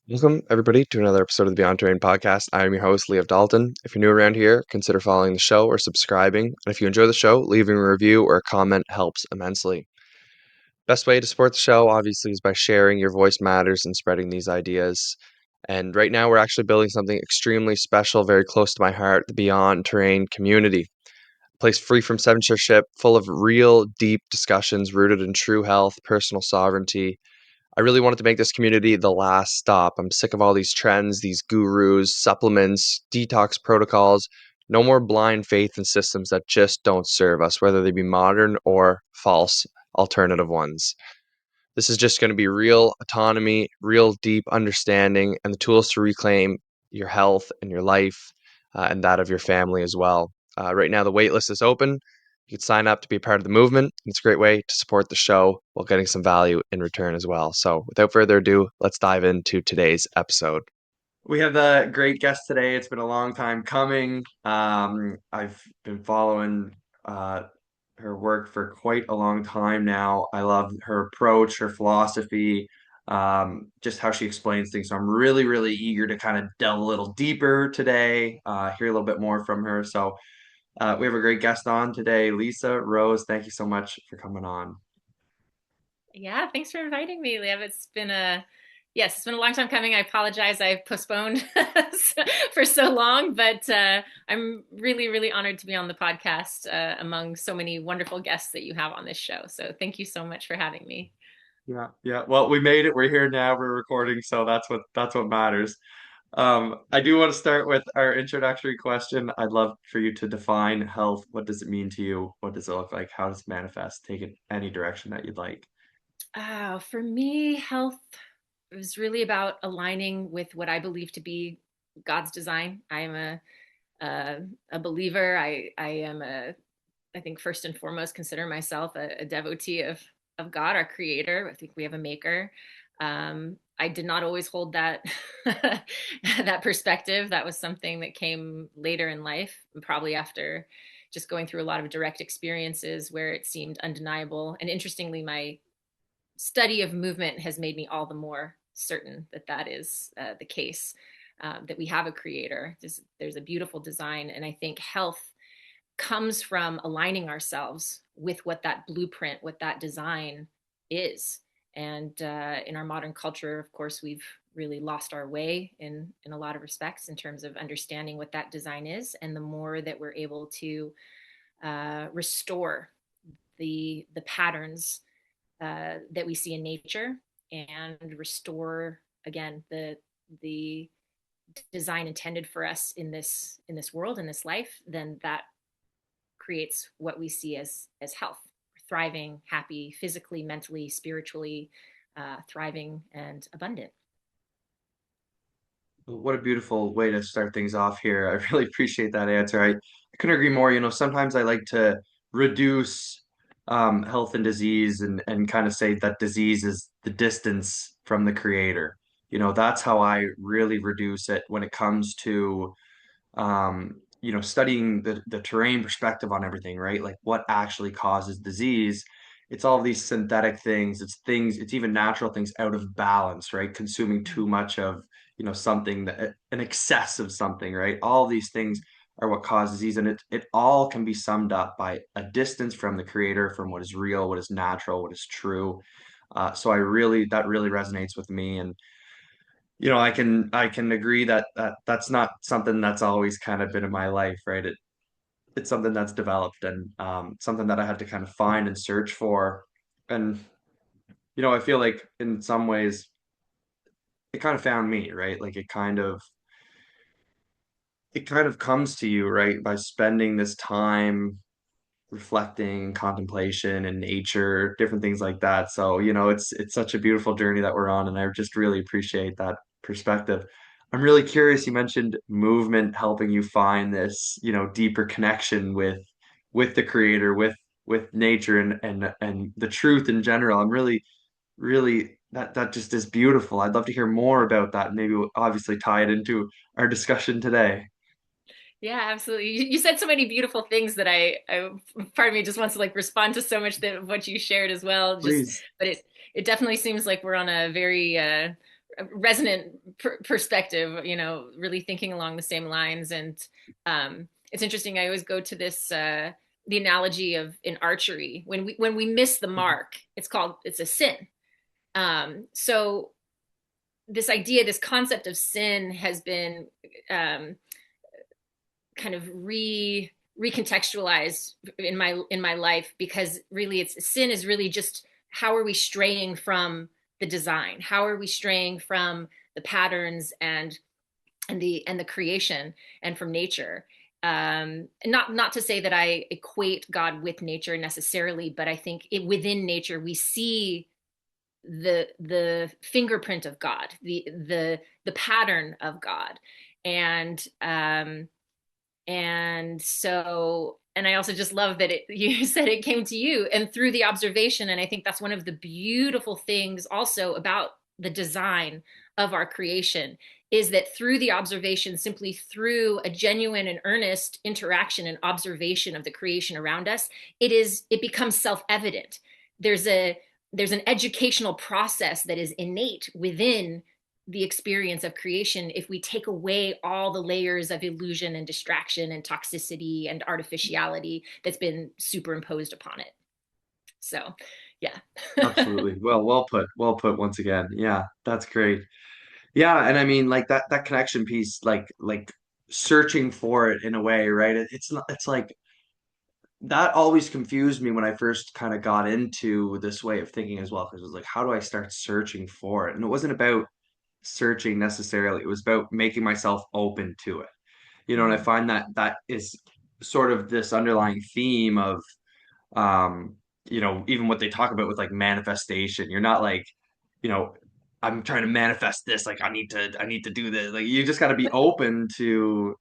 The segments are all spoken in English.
Welcome, everybody, to another episode of the Beyond Terrain podcast. I am your host, Liev Dalton. If you're new around here, consider following the show or subscribing. And if you enjoy the show, leaving a review or a comment helps immensely. Best way to support the show, obviously, is by sharing. Your voice matters and spreading these ideas. And right now, we're actually building something extremely special, very close to my heart, the Beyond Terrain community. A place free from censorship, full of real, deep discussions rooted in true health, personal sovereignty. I really wanted to make this community the last stop. I'm sick of all these trends, these gurus, supplements, detox protocols. No more blind faith in systems that just don't serve us, whether they be modern or false alternative ones. This is just going to be real autonomy, real deep understanding, and the tools to reclaim your health and your life and that of your family as well. Right now, the waitlist is open. You can sign up to be a part of the movement. It's a great way to support the show while getting some value in return as well. So, without further ado, let's dive into today's episode. We have a great guest today. It's been a long time coming. I've been following uh, her work for quite a long time now. I love her approach, her philosophy, just how she explains things. So I'm really, really eager to kind of delve a little deeper today, hear a little bit more from her. So we have a great guest on today, Lisa Rose. Thank you so much for coming on. Yeah, thanks for inviting me, Liev. It's been a long time coming. I apologize. I've postponed for so long, but I'm really, really honored to be on the podcast among so many wonderful guests that you have on this show. So thank you so much for having me. Yeah, yeah. Well, we made it. We're here now. We're recording, so that's what matters. I do want to start with our introductory question. I'd love for you to define health. What does it mean to you? What does it look like? How does it manifest? Take it any direction that you'd like. For me, health is really about aligning with what I believe to be God's design. I am a, a believer. I think first and foremost consider myself a devotee of God, our creator. I think we have a maker. I did not always hold that that perspective. That was something that came later in life, and probably after just going through a lot of direct experiences where it seemed undeniable. And interestingly, my study of movement has made me all the more certain that that is the case. That we have a creator. There's a beautiful design, and I think health comes from aligning ourselves with what that blueprint, what that design is. And in our modern culture, of course, we've really lost our way in a lot of respects in terms of understanding what that design is. And the more that we're able to restore the patterns that we see in nature and restore again the design intended for us in this world, in this life, then that creates what we see as health, thriving, happy, physically, mentally, spiritually, thriving and abundant. What a beautiful way to start things off here. I really appreciate that answer. I couldn't agree more. Sometimes I like to reduce health and disease and kind of say that disease is the distance from the creator. That's how I really reduce it when it comes to studying the terrain perspective on everything, right? Like what actually causes disease. It's all these synthetic things. It's even natural things out of balance, right? Consuming too much of, something that an excess of something, right? All these things are what cause disease. And it all can be summed up by a distance from the creator, from what is real, what is natural, what is true. So that really resonates with me. And I can agree that's not something that's always kind of been in my life, right? It's something that's developed and something that I had to kind of find and search for. And I feel like in some ways it kind of found me, right? Like it kind of comes to you, right, by spending this time reflecting, contemplation and nature, different things like that. So, it's such a beautiful journey that we're on, and I just really appreciate that perspective. I'm really curious, you mentioned movement helping you find this, deeper connection with the creator, with nature and the truth in general. I'm really, really that just is beautiful. I'd love to hear more about that. Maybe we'll obviously tie it into our discussion today. Yeah, absolutely. You said so many beautiful things that part of me just wants to like respond to so much that what you shared as well. Please. But it definitely seems like we're on a very resonant perspective, really thinking along the same lines. And it's interesting. I always go to this, the analogy of in archery, when we miss the mark, it's a sin. So this concept of sin has been kind of recontextualized in my life, because really sin is really just, how are we straying from the design? How are we straying from the patterns and the creation and from nature? Not to say that I equate God with nature necessarily, but I think within nature we see the fingerprint of God, the pattern of God, and I also just love that you said it came to you and through the observation. And I think that's one of the beautiful things also about the design of our creation, is that through the observation, simply through a genuine and earnest interaction and observation of the creation around us, it becomes self-evident. There's an educational process that is innate within the experience of creation if we take away all the layers of illusion and distraction and toxicity and artificiality that's been superimposed upon it. So, yeah. Absolutely. Well put once again. Yeah, that's great. Yeah, and I mean like that connection piece, like searching for it in a way, right? It's not, it's like that always confused me when I first kind of got into this way of thinking as well, because it was like, how do I start searching for it? And it wasn't about searching necessarily. It was about making myself open to it. And I Mm-hmm. find that that is sort of this underlying theme of um, even what they talk about with like manifestation. You're not like, you know, I'm trying to manifest this, like I need to do this. Like you just got to be open to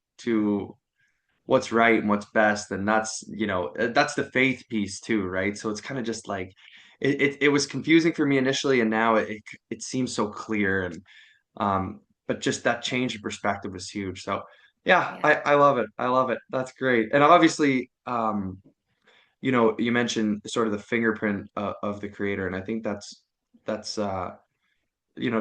what's right and what's best, and that's the faith piece too, right? So it's kind of just like it was confusing for me initially, and now it seems so clear. And but just that change of perspective was huge. So yeah, Yeah. I love it. I love it. That's great. And obviously, you mentioned sort of the fingerprint of the creator, and I think that's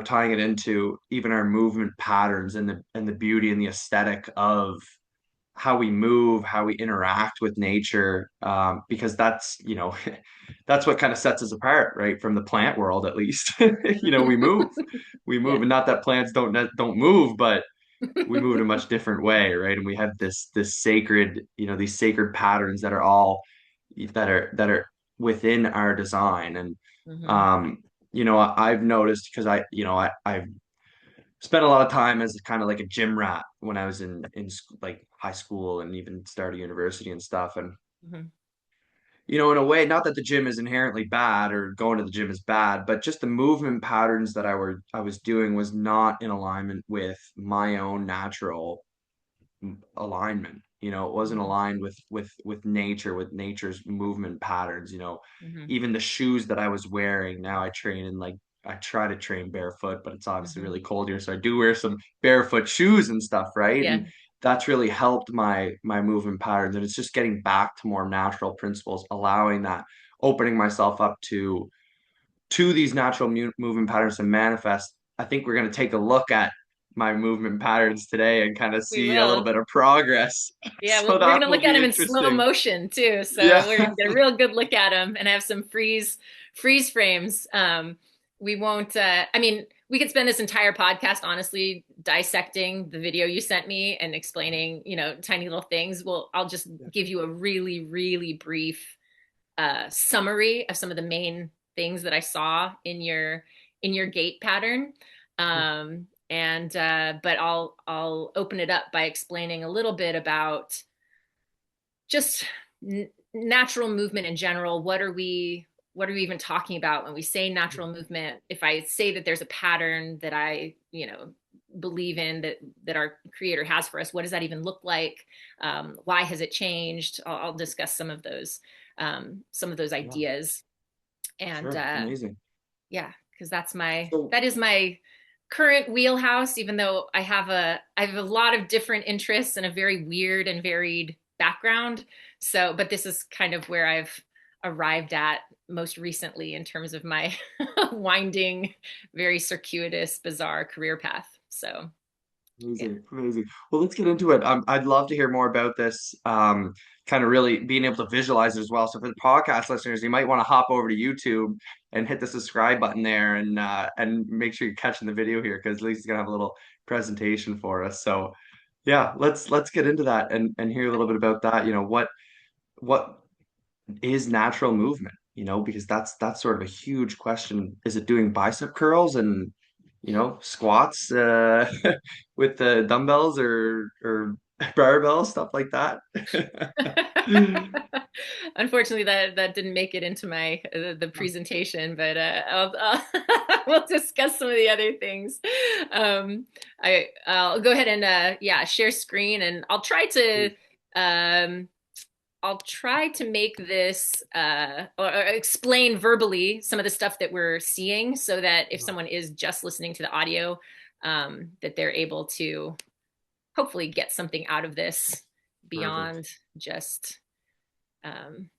tying it into even our movement patterns and the beauty and the aesthetic of how we move, how we interact with nature, because that's what kind of sets us apart, right, from the plant world, at least. We move, Yeah. and not that plants don't move, but we move in a much different way, right? And we have this sacred, these sacred patterns that are within our design. And Mm-hmm. um, I've noticed because I've spent a lot of time as kind of like a gym rat when I was in like high school and even started university and stuff. And Mm-hmm. in a way, not that the gym is inherently bad or going to the gym is bad, but just the movement patterns that I was doing was not in alignment with my own natural alignment. It wasn't Mm-hmm. aligned with nature, with nature's movement patterns. Mm-hmm. Even the shoes that I was wearing. Now I try to train barefoot, but it's obviously Mm-hmm. really cold here, so I do wear some barefoot shoes and stuff, right? Yeah. And that's really helped my movement patterns. And it's just getting back to more natural principles, allowing that, opening myself up to these natural movement patterns to manifest. I think we're going to take a look at my movement patterns today and kind of We see a little will. bit of progress. Yeah, So we're that gonna will look at be them in slow interesting. motion too. So Yeah. we're gonna get a real good look at them and have some freeze frames. We won't. I mean, we could spend this entire podcast honestly dissecting the video you sent me and explaining, tiny little things. Well, I'll just give you a really, really brief summary of some of the main things that I saw in your gait pattern. And but I'll open it up by explaining a little bit about just natural movement in general. What are we even talking about when we say natural movement? If I say that there's a pattern that I believe in, that our creator has for us, what does that even look like? Why has it changed? I'll discuss some of those Yeah, ideas. And sure. Amazing. yeah, because So that is my current wheelhouse, even though I have a lot of different interests and a very weird and varied background. So, but this is kind of where I've arrived at most recently in terms of my winding, very circuitous, bizarre career path. So, yeah. Amazing, amazing. Well, let's get into it. I'd love to hear more about this, kind of really being able to visualize it as well. So for the podcast listeners, you might want to hop over to YouTube and hit the subscribe button there, and make sure you're catching the video here because Lisa's gonna have a little presentation for us. So yeah, let's get into that and hear a little bit about that. You know, what is natural movement, because that's sort of a huge question. Is it doing bicep curls and, squats with the dumbbells or barbell stuff like that? Unfortunately, that didn't make it into my the presentation, but we'll discuss some of the other things. I'll go ahead and share screen, and um, I'll try to make this or explain verbally some of the stuff that we're seeing, so that if someone is just listening to the audio, that they're able to hopefully get something out of this Perfect. beyond just um,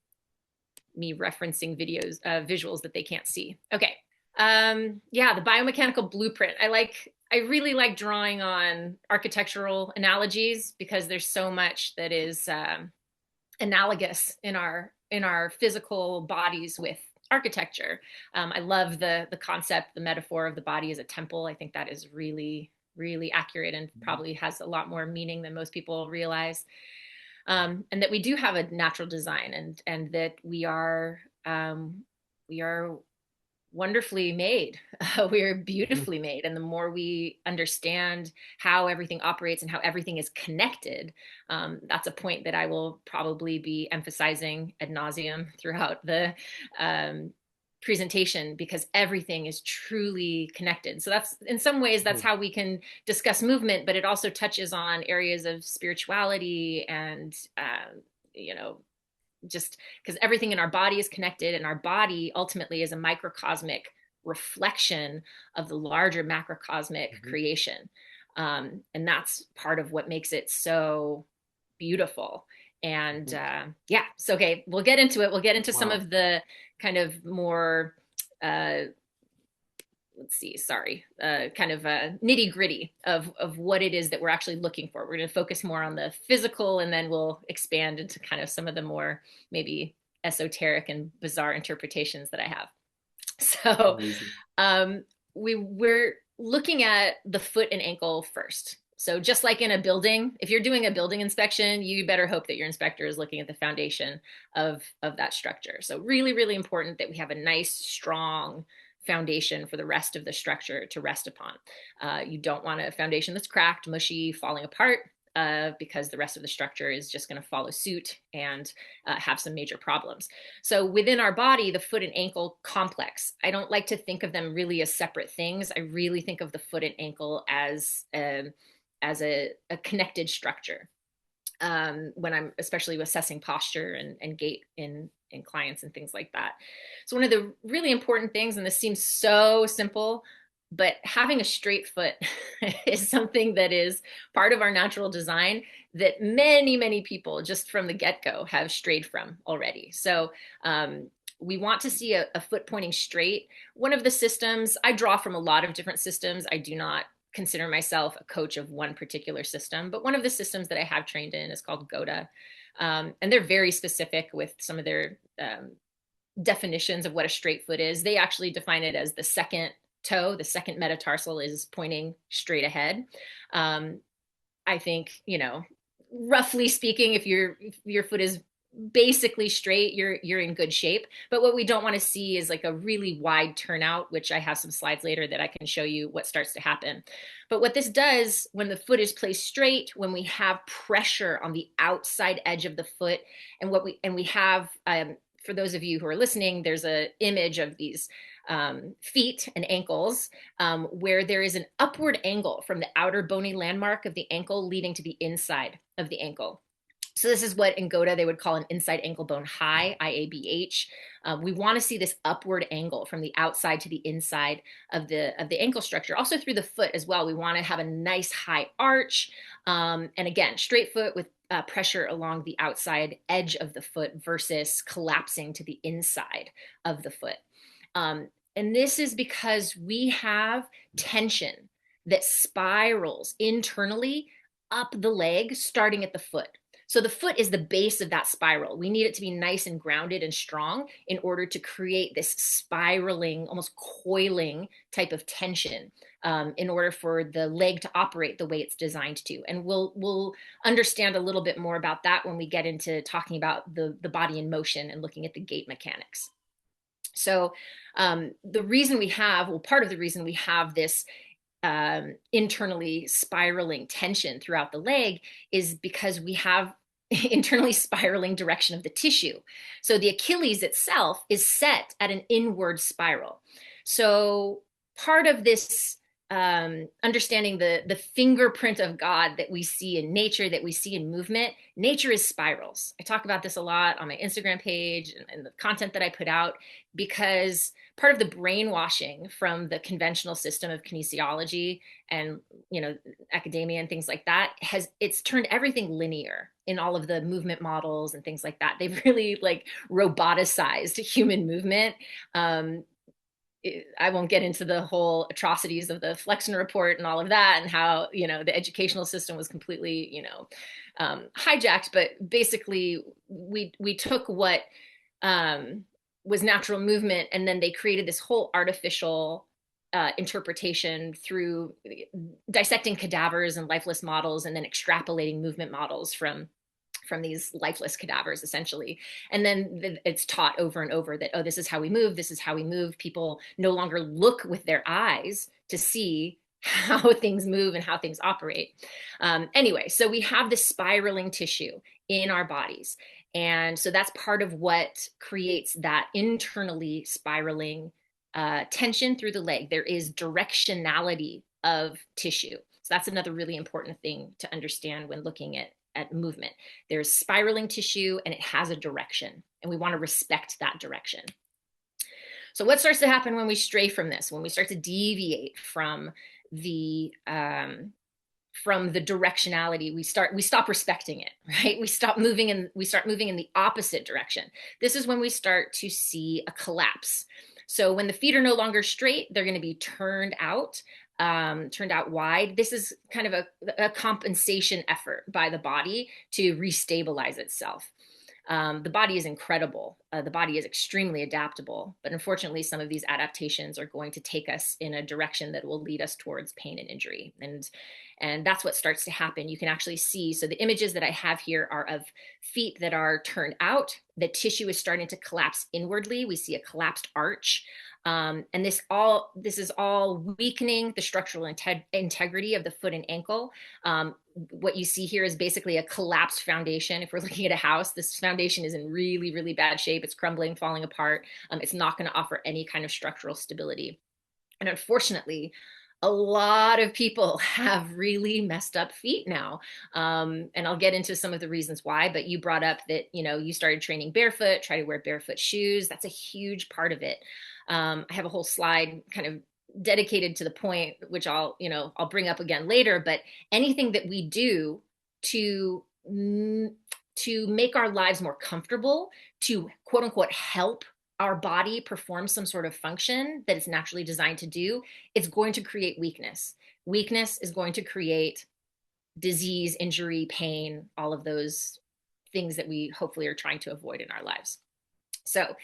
me referencing visuals that they can't see. Okay. The biomechanical blueprint. I really like drawing on architectural analogies because there's so much that is analogous in our physical bodies with architecture. I love the concept, the metaphor of the body as a temple. I think that is really, really accurate and probably has a lot more meaning than most people realize. And that we do have a natural design, and that we are wonderfully made. We are beautifully made. And the more we understand how everything operates and how everything is connected, that's a point that I will probably be emphasizing ad nauseum throughout the presentation, because everything is truly connected. So that's, in some ways, that's how we can discuss movement, but it also touches on areas of spirituality and, just because everything in our body is connected, and our body ultimately is a microcosmic reflection of the larger macrocosmic creation. And that's part of what makes it so beautiful. And so okay, we'll get into it. We'll get into some Wow. of the kind of more kind of nitty gritty of what it is that we're actually looking for. We're going to focus more on the physical, and then we'll expand into kind of some of the more maybe esoteric and bizarre interpretations that I have. So Amazing. we're looking at the foot and ankle first. So just like in a building, if you're doing a building inspection, you better hope that your inspector is looking at the foundation of that structure. So really, really important that we have a nice, strong foundation for the rest of the structure to rest upon. You don't want a foundation that's cracked, mushy, falling apart, because the rest of the structure is just going to follow suit and have some major problems. So within our body, the foot and ankle complex, I don't like to think of them really as separate things. I really think of the foot and ankle as a connected structure. When I'm especially assessing posture and gait in clients and things like that. So one of the really important things, and this seems so simple, but having a straight foot is something that is part of our natural design that many, many people just from the get-go have strayed from already. So we want to see a foot pointing straight. One of the systems, I draw from a lot of different systems. I do not consider myself a coach of one particular system, but one of the systems that I have trained in is called Gait. And they're very specific with some of their definitions of what a straight foot is. They actually define it as the second toe, the second metatarsal is pointing straight ahead. I think, roughly speaking, if your foot is basically straight, you're in good shape. But what we don't want to see is like a really wide turnout, which I have some slides later that I can show you what starts to happen. But what this does when the foot is placed straight, when we have pressure on the outside edge of the foot, and we have for those of you who are listening, there's an image of these feet and ankles where there is an upward angle from the outer bony landmark of the ankle leading to the inside of the ankle. So this is what in Gait they would call an inside ankle bone high, IABH. We want to see this upward angle from the outside to the inside of the ankle structure. Also through the foot as well, we want to have a nice high arch. And again, straight foot with pressure along the outside edge of the foot versus collapsing to the inside of the foot. And this is because we have tension that spirals internally up the leg, starting at the foot. So the foot is the base of that spiral. We need it to be nice and grounded and strong in order to create this spiraling, almost coiling type of tension, in order for the leg to operate the way it's designed to. And we'll understand a little bit more about that when we get into talking about the body in motion and looking at the gait mechanics. So the reason we have, well, part of the reason we have this internally spiraling tension throughout the leg is because we have internally spiraling direction of the tissue. So the Achilles itself is set at an inward spiral. So part of this understanding the fingerprint of God that we see in nature, that we see in movement, nature is spirals. I talk about this a lot on my Instagram page and the content that I put out, because part of the brainwashing from the conventional system of kinesiology and academia and things like that it's turned everything linear in all of the movement models and things like that. They've really like roboticized human movement. I won't get into the whole atrocities of the Flexner report and all of that, and how the educational system was completely hijacked. But basically, we took what was natural movement, and then they created this whole artificial interpretation through dissecting cadavers and lifeless models, and then extrapolating movement models from these lifeless cadavers, essentially. And then it's taught over and over that, oh, this is how we move. This is how we move. People no longer look with their eyes to see how things move and how things operate. Anyway, so we have this spiraling tissue in our bodies. And so that's part of what creates that internally spiraling tension through the leg. There is directionality of tissue. So that's another really important thing to understand when looking at movement. There's spiraling tissue and it has a direction, and we want to respect that direction. So what starts to happen when we stray from this, when we start to deviate from the directionality, we stop respecting it, right? We start moving in the opposite direction. This is when we start to see a collapse. So when the feet are no longer straight, they're going to be turned out wide. This is kind of a compensation effort by the body to restabilize itself. The body is incredible. The body is extremely adaptable, but unfortunately, some of these adaptations are going to take us in a direction that will lead us towards pain and injury. And that's what starts to happen. You can actually see, so the images that I have here are of feet that are turned out. The tissue is starting to collapse inwardly. We see a collapsed arch. And this is all weakening the structural integrity of the foot and ankle. What you see here is basically a collapsed foundation. If we're looking at a house, this foundation is in really, really bad shape. It's crumbling, falling apart. It's not going to offer any kind of structural stability. And unfortunately, a lot of people have really messed up feet now. And I'll get into some of the reasons why, but you brought up that, you started training barefoot, try to wear barefoot shoes. That's a huge part of it. I have a whole slide kind of dedicated to the point, which I'll bring up again later, but anything that we do to make our lives more comfortable, to quote unquote help our body perform some sort of function that it's naturally designed to do, it's going to create weakness. Weakness is going to create disease, injury, pain, all of those things that we hopefully are trying to avoid in our lives. So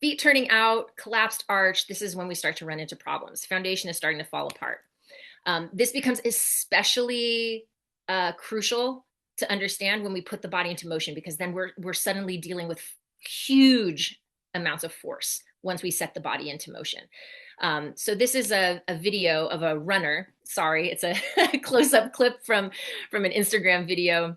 feet turning out, collapsed arch, this is when we start to run into problems. Foundation is starting to fall apart. This becomes especially crucial to understand when we put the body into motion, because then we're suddenly dealing with huge amounts of force once we set the body into motion. So this is a video of a runner. Sorry, it's a close-up clip from an Instagram video.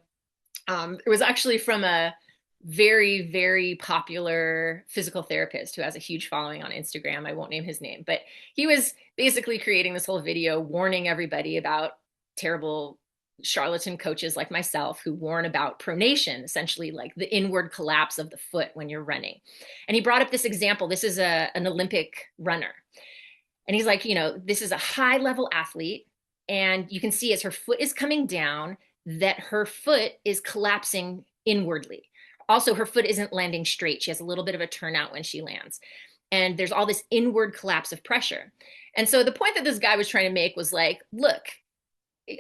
It was actually from a very, very popular physical therapist who has a huge following on Instagram. I won't name his name, but he was basically creating this whole video warning everybody about terrible charlatan coaches like myself who warn about pronation, essentially like the inward collapse of the foot when you're running. And he brought up this example. This is an Olympic runner. And he's like, this is a high level athlete. And you can see as her foot is coming down, that her foot is collapsing inwardly. Also, her foot isn't landing straight. She has a little bit of a turnout when she lands. And there's all this inward collapse of pressure. And so the point that this guy was trying to make was like, look,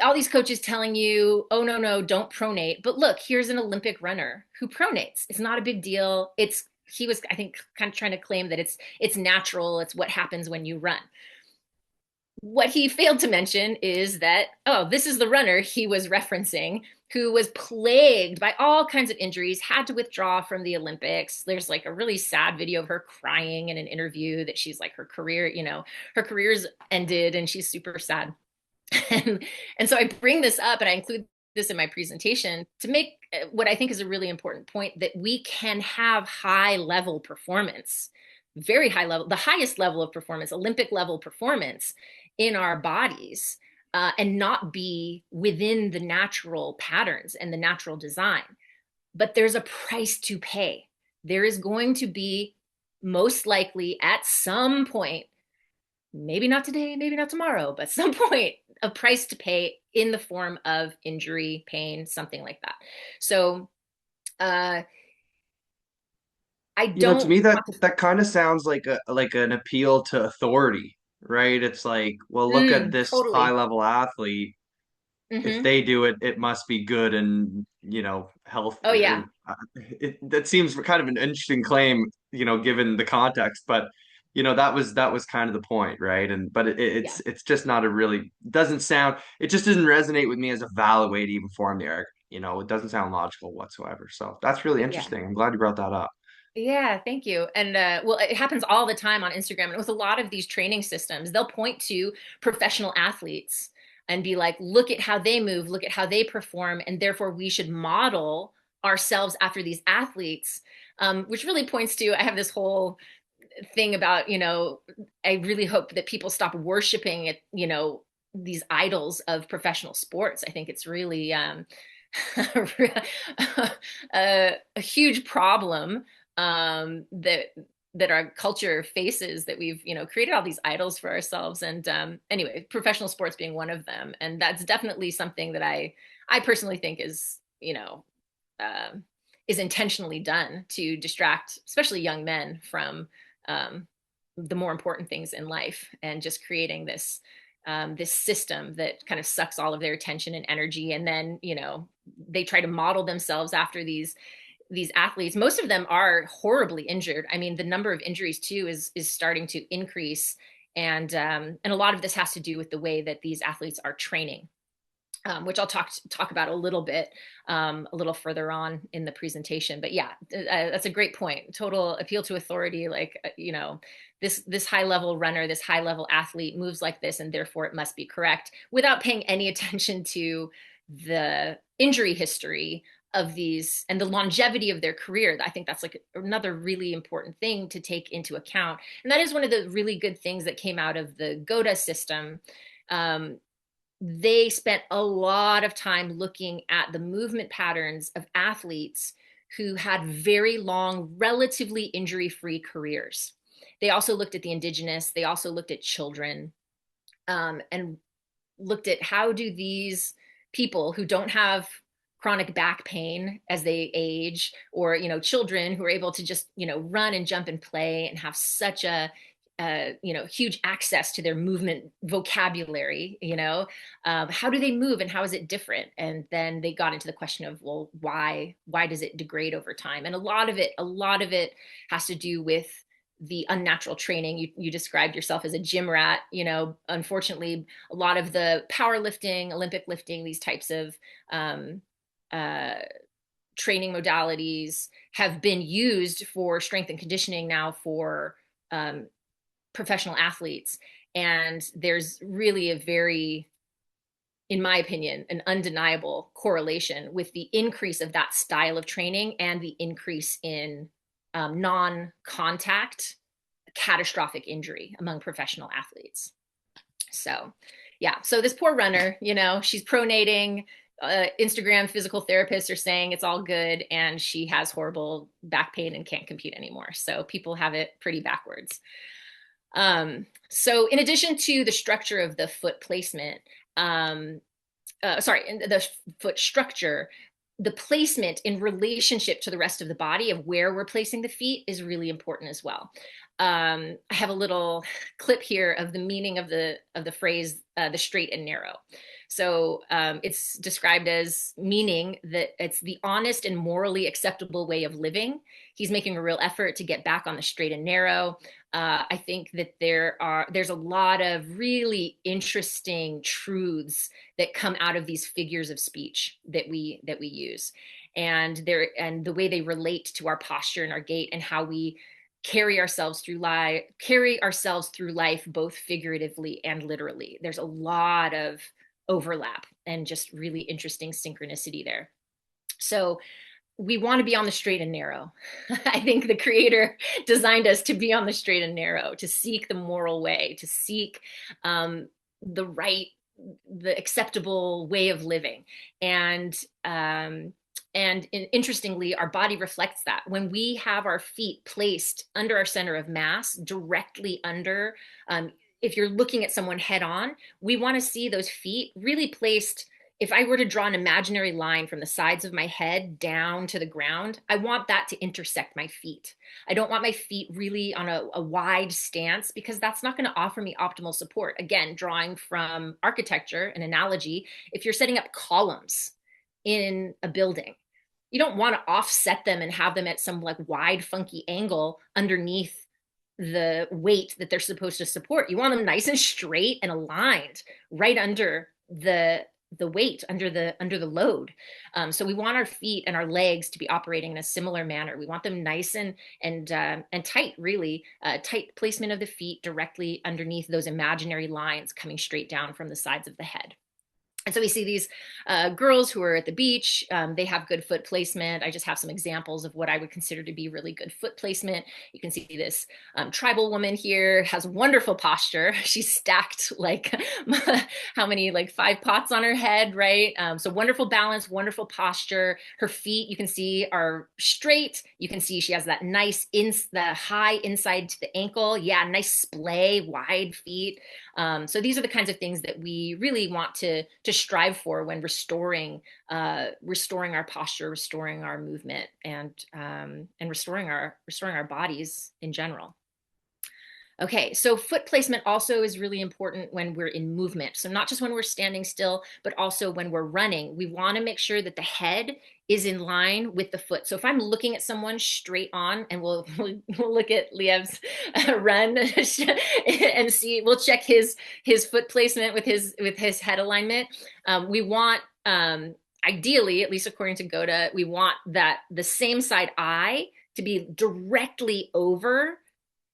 all these coaches telling you, oh, no, no, don't pronate. But look, here's an Olympic runner who pronates. It's not a big deal. He was, I think, kind of trying to claim that it's natural. It's what happens when you run. What he failed to mention is that, oh, this is the runner he was referencing who was plagued by all kinds of injuries, had to withdraw from the Olympics. There's like a really sad video of her crying in an interview that she's like her career, her career's ended and she's super sad. And so I bring this up and I include this in my presentation to make what I think is a really important point, that we can have high level performance, very high level, the highest level of performance, Olympic level performance in our bodies, and not be within the natural patterns and the natural design. But there's a price to pay. There is going to be, most likely at some point, maybe not today, maybe not tomorrow, but some point, a price to pay in the form of injury, pain, something like that. So I To don't me that want to. that kind of sounds like an appeal to authority, right? It's like, well, look at this high Totally. level athlete. If Mm-hmm. they do it, it must be good and, health. Oh, yeah. That seems kind of an interesting claim, given the context, but that was kind of the point, right? And but Yeah. it's just not a really doesn't sound it just doesn't resonate with me as a valid way to even form the argument. It doesn't sound logical whatsoever. So that's really Yeah. interesting. I'm glad you brought that up. Yeah, thank you. And well, it happens all the time on Instagram. And with a lot of these training systems, they'll point to professional athletes and be like, look at how they move, look at how they perform. And therefore, we should model ourselves after these athletes, which really points to, I have this whole thing about, I really hope that people stop worshiping it, these idols of professional sports. I think it's really a huge problem that our culture faces, that we've created all these idols for ourselves. And anyway, professional sports being one of them, and that's definitely something that I personally think is uh, is intentionally done to distract especially young men from um, the more important things in life, and just creating this system that kind of sucks all of their attention and energy. And then they try to model themselves after these athletes. Most of them are horribly injured. I mean, the number of injuries too is starting to increase, and a lot of this has to do with the way that these athletes are training, which I'll talk about a little bit, a little further on in the presentation. But yeah, that's a great point. Total appeal to authority, like this high level runner, this high level athlete moves like this, and therefore it must be correct, without paying any attention to the injury history of these and the longevity of their career. I think that's like another really important thing to take into account, and that is one of the really good things that came out of the GOTA system. They spent a lot of time looking at the movement patterns of athletes who had very long, relatively injury-free careers. They also looked at the indigenous, they also looked at children, and looked at how do these people who don't have chronic back pain as they age, or children who are able to just run and jump and play and have such a huge access to their movement vocabulary, how do they move and how is it different? And then they got into the question of, well, why does it degrade over time? And a lot of it has to do with the unnatural training. You described yourself as a gym rat. Unfortunately, a lot of the powerlifting, Olympic lifting, these types of uh, training modalities have been used for strength and conditioning now for professional athletes. And there's really a very, in my opinion, an undeniable correlation with the increase of that style of training and the increase in non-contact catastrophic injury among professional athletes. So yeah, so this poor runner, she's pronating. Instagram physical therapists are saying it's all good, and she has horrible back pain and can't compete anymore. So people have it pretty backwards. So in addition to the structure of the foot placement, in the foot structure, the placement in relationship to the rest of the body of where we're placing the feet is really important as well. I have a little clip here of the meaning of the phrase the straight and narrow. So it's described as meaning that it's the honest and morally acceptable way of living. He's making a real effort to get back on the straight and narrow. I think that there's a lot of really interesting truths that come out of these figures of speech that we use, and the way they relate to our posture and our gait and how we carry ourselves through life, both figuratively and literally. There's a lot of overlap and just really interesting synchronicity there. So we want to be on the straight and narrow. I think the creator designed us to be on the straight and narrow, to seek the moral way, to seek the right, the acceptable way of living. And interestingly, our body reflects that. When we have our feet placed under our center of mass, directly under, if you're looking at someone head on, we want to see those feet really placed. If I were to draw an imaginary line from the sides of my head down to the ground, I want that to intersect my feet. I don't want my feet really on a wide stance, because that's not going to offer me optimal support. Again, drawing from architecture, an analogy, if you're setting up columns in a building, you don't want to offset them and have them at some like wide, funky angle underneath the weight that they're supposed to support. You want them nice and straight and aligned right under the weight, under the load. So we want our feet and our legs to be operating in a similar manner. We want them nice and tight, really tight placement of the feet directly underneath those imaginary lines coming straight down from the sides of the head. And so we see these girls who are at the beach. They have good foot placement. I just have some examples of what I would consider to be really good foot placement. You can see this tribal woman here has wonderful posture. She's stacked like how many, like 5 pots on her head, right? So wonderful balance, wonderful posture. Her feet, you can see, are straight. You can see she has that nice the high inside to the ankle. Yeah, nice splay, wide feet. So these are the kinds of things that we really want to strive for when restoring our posture, restoring our movement, and restoring our bodies in general. Okay, so foot placement also is really important when we're in movement. So not just when we're standing still, but also when we're running. We want to make sure that the head is in line with the foot. So if I'm looking at someone straight on, and we'll look at Liev's run and see, we'll check his foot placement with his head alignment. We want, ideally, at least according to Gota, we want that the same side eye to be directly over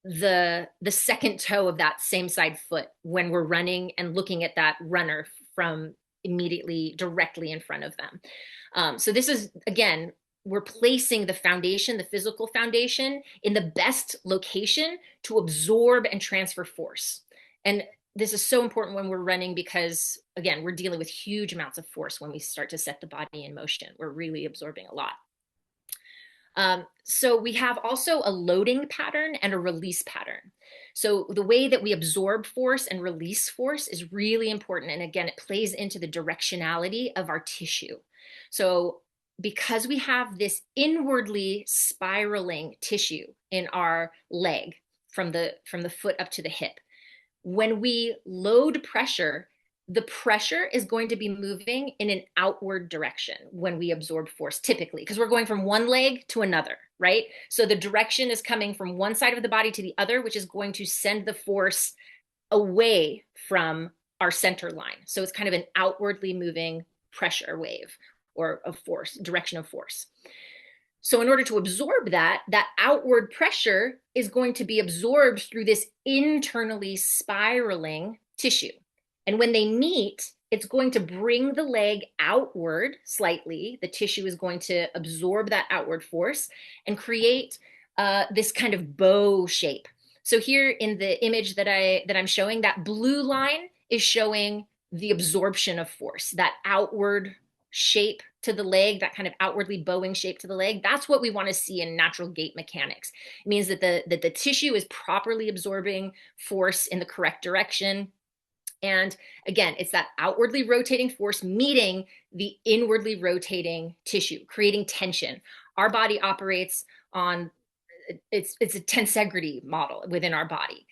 the second toe of that same side foot when we're running and looking at that runner from immediately directly in front of them. So this is, again, we're placing the foundation, the physical foundation, in the best location to absorb and transfer force. And this is so important when we're running because, again, we're dealing with huge amounts of force when we start to set the body in motion. We're really absorbing a lot. So we have also a loading pattern and a release pattern. So the way that we absorb force and release force is really important. And again, it plays into the directionality of our tissue. So because we have this inwardly spiraling tissue in our leg from the foot up to the hip, when we load pressure, the pressure is going to be moving in an outward direction when we absorb force, typically, because we're going from one leg to another, right? So the direction is coming from one side of the body to the other, which is going to send the force away from our center line. So it's kind of an outwardly moving pressure wave or of force, direction of force. So in order to absorb that outward pressure is going to be absorbed through this internally spiraling tissue. And when they meet, it's going to bring the leg outward slightly. The tissue is going to absorb that outward force and create this kind of bow shape. So here in the image that I'm showing, that blue line is showing the absorption of force, that outward shape to the leg, that kind of outwardly bowing shape to the leg. That's what we want to see in natural gait mechanics. It means that the tissue is properly absorbing force in the correct direction. And again, it's that outwardly rotating force meeting the inwardly rotating tissue, creating tension. Our body operates on it's a tensegrity model within our body.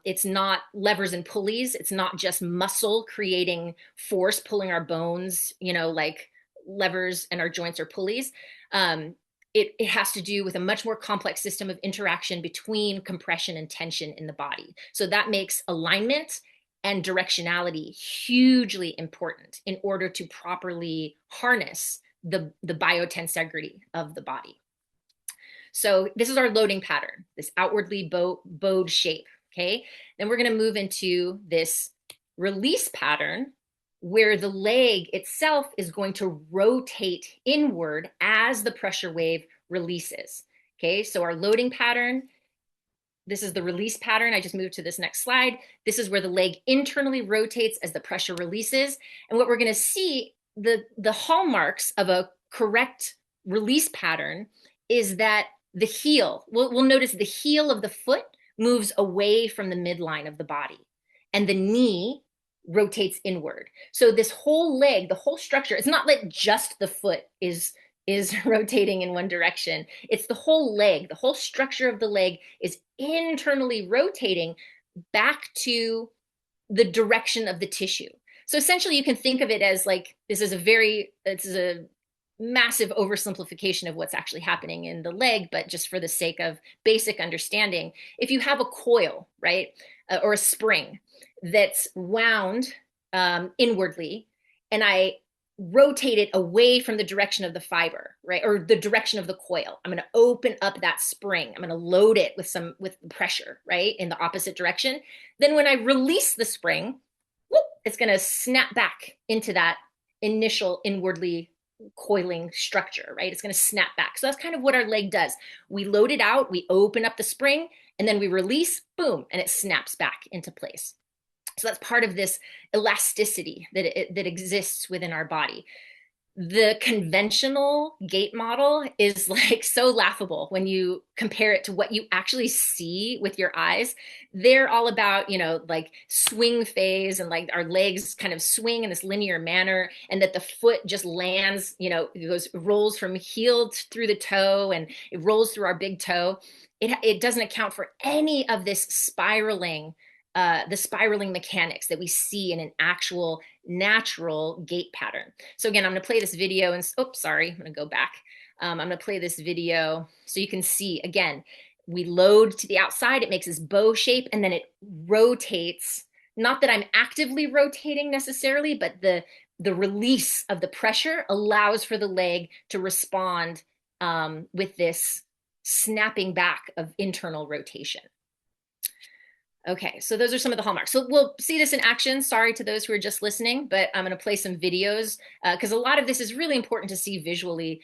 It's not levers and pulleys. It's not just muscle creating force pulling our bones, like levers and our joints are pulleys. It has to do with a much more complex system of interaction between compression and tension in the body. So that makes alignment and directionality hugely important in order to properly harness the biotensegrity of the body. So this is our loading pattern, this outwardly bowed shape, okay? Then we're gonna move into this release pattern where the leg itself is going to rotate inward as the pressure wave releases, okay? So our loading pattern, this is the release pattern. I just moved to this next slide. This is where the leg internally rotates as the pressure releases. And what we're gonna see, the hallmarks of a correct release pattern is that the heel, we'll notice the heel of the foot moves away from the midline of the body and the knee rotates inward. So this whole leg, the whole structure, it's not like just the foot is rotating in one direction. It's the whole leg, the whole structure of the leg is internally rotating back to the direction of the tissue. So essentially you can think of it as like, this is a massive oversimplification of what's actually happening in the leg, but just for the sake of basic understanding, if you have a coil, right, or a spring that's wound inwardly, and I rotate it away from the direction of the fiber, right, or the direction of the coil, I'm going to open up that spring. I'm going to load it with pressure, right, in the opposite direction. Then when I release the spring, whoop, it's going to snap back into that initial inwardly coiling structure, right? It's going to snap back. So that's kind of what our leg does. We load it out, we open up the spring, and then we release, boom, and it snaps back into place. So that's part of this elasticity that exists within our body. The conventional gait model is like so laughable when you compare it to what you actually see with your eyes. They're all about, like swing phase and like our legs kind of swing in this linear manner, and that the foot just lands, it rolls from heel through the toe and it rolls through our big toe. It doesn't account for any of this spiraling, the spiraling mechanics that we see in an actual natural gait pattern. So again, I'm going to play this video and, sorry, I'm going to go back. I'm going to play this video so you can see, again, we load to the outside, it makes this bow shape, and then it rotates. Not that I'm actively rotating necessarily, but the release of the pressure allows for the leg to respond with this snapping back of internal rotation. Okay, so those are some of the hallmarks. So we'll see this in action. Sorry to those who are just listening, but I'm going to play some videos because a lot of this is really important to see visually.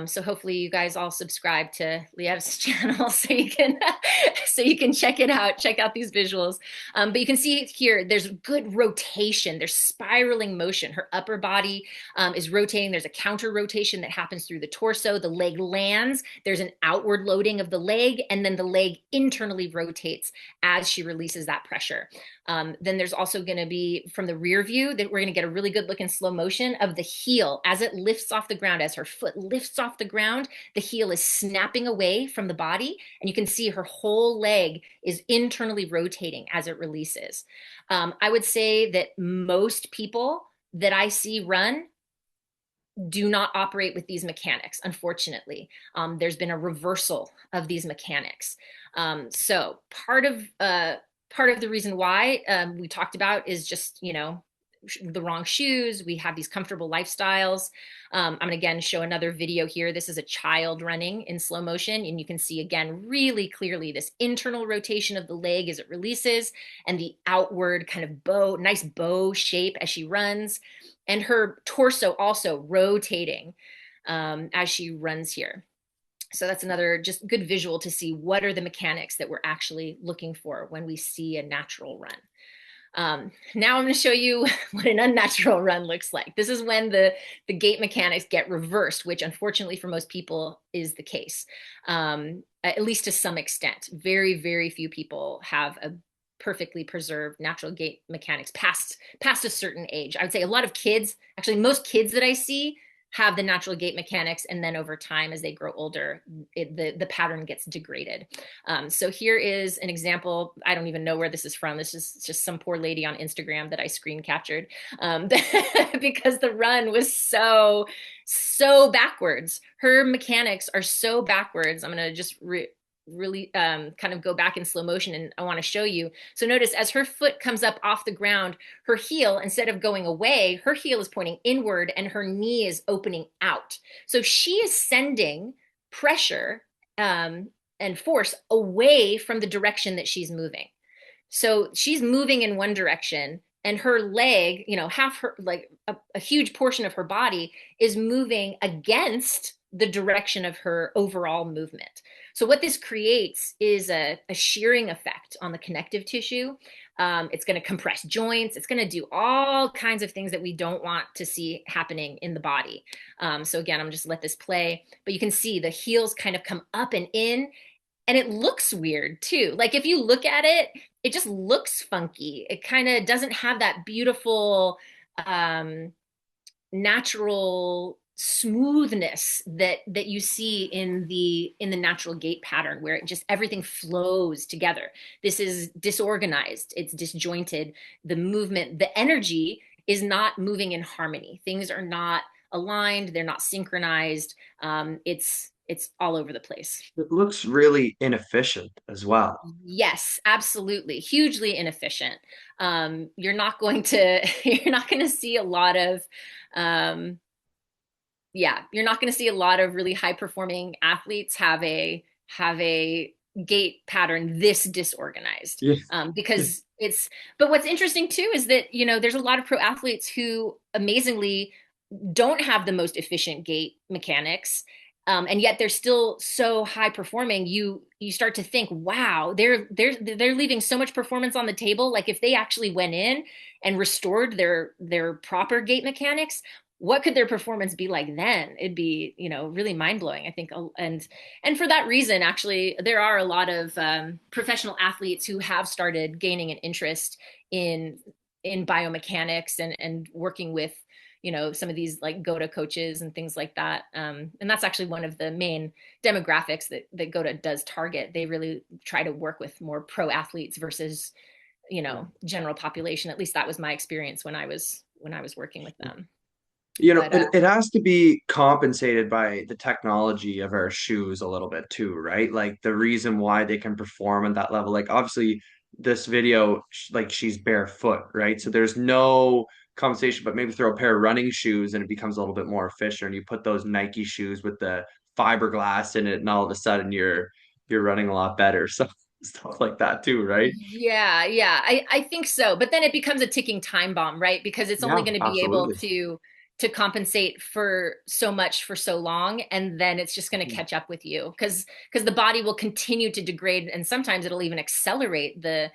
So hopefully you guys all subscribe to Liev's channel so you can check it out, check out these visuals. But you can see here, there's good rotation. There's spiraling motion. Her upper body is rotating. There's a counter rotation that happens through the torso. The leg lands. There's an outward loading of the leg, and then the leg internally rotates as she releases that pressure. Then there's also going to be from the rear view that we're going to get a really good look in slow motion of the heel as it lifts off the ground, as her foot lifts off the ground, the heel is snapping away from the body, and you can see her whole leg is internally rotating as it releases. I would say that most people that I see run do not operate with these mechanics, unfortunately. There's been a reversal of these mechanics. So part of the reason why we talked about is just, the wrong shoes. We have these comfortable lifestyles. I'm going to again show another video here. This is a child running in slow motion, and you can see again really clearly this internal rotation of the leg as it releases, and the outward kind of nice bow shape as she runs, and her torso also rotating as she runs here. So that's another just good visual to see what are the mechanics that we're actually looking for when we see a natural run. Now I'm going to show you what an unnatural run looks like. This is when the gait mechanics get reversed, which unfortunately for most people is the case, at least to some extent. Very, very few people have perfectly preserved natural gait mechanics past a certain age. I would say a lot of kids, actually most kids that I see, have the natural gait mechanics, and then over time as they grow older, the pattern gets degraded. So here is an example. I don't even know where this is from. This is just some poor lady on Instagram that I screen captured, because the run was so backwards. Her mechanics are so backwards. I'm going to just really kind of go back in slow motion, and I want to show you. So notice as her foot comes up off the ground, her heel, instead of going away, her heel is pointing inward and her knee is opening out. So she is sending pressure and force away from the direction that she's moving. So she's moving in one direction, and her leg, half her, like a huge portion of her body is moving against the direction of her overall movement. So what this creates is a shearing effect on the connective tissue. It's going to compress joints. It's going to do all kinds of things that we don't want to see happening in the body. So again, I'm just let this play, but you can see the heels kind of come up and in, and it looks weird too. Like if you look at it, it just looks funky. It kind of doesn't have that beautiful natural smoothness that you see in the natural gait pattern, where it just everything flows together. This is disorganized, it's disjointed. The movement, the energy is not moving in harmony. Things are not aligned, they're not synchronized. It's all over the place. It looks really inefficient as well. Yes, absolutely. Hugely inefficient. You're not going to you're not going to see a lot of you're not going to see a lot of really high performing athletes have a gait pattern this disorganized, Yeah. because it's. But what's interesting too is that there's a lot of pro athletes who amazingly don't have the most efficient gait mechanics, and yet they're still so high performing. You start to think, wow, they're leaving so much performance on the table. Like if they actually went in and restored their proper gait mechanics, what could their performance be like then? It'd be really mind blowing, I think. And for that reason, actually, there are a lot of professional athletes who have started gaining an interest in biomechanics and working with some of these like GOTA coaches and things like that. And that's actually one of the main demographics that GOTA does target. They really try to work with more pro athletes versus, general population. At least that was my experience when I was working with them. But It has to be compensated by the technology of our shoes a little bit too, right? Like the reason why they can perform at that level. Like obviously this video, like she's barefoot, right? So there's no compensation, but maybe throw a pair of running shoes and it becomes a little bit more efficient. You put those Nike shoes with the fiberglass in it, and all of a sudden you're running a lot better. So stuff like that too, right? yeah, I think so. But then it becomes a ticking time bomb, right? Because it's only Yeah, going to be able absolutely. to compensate for so much for so long, and then it's just going to catch up with you because the body will continue to degrade, and sometimes it'll even accelerate the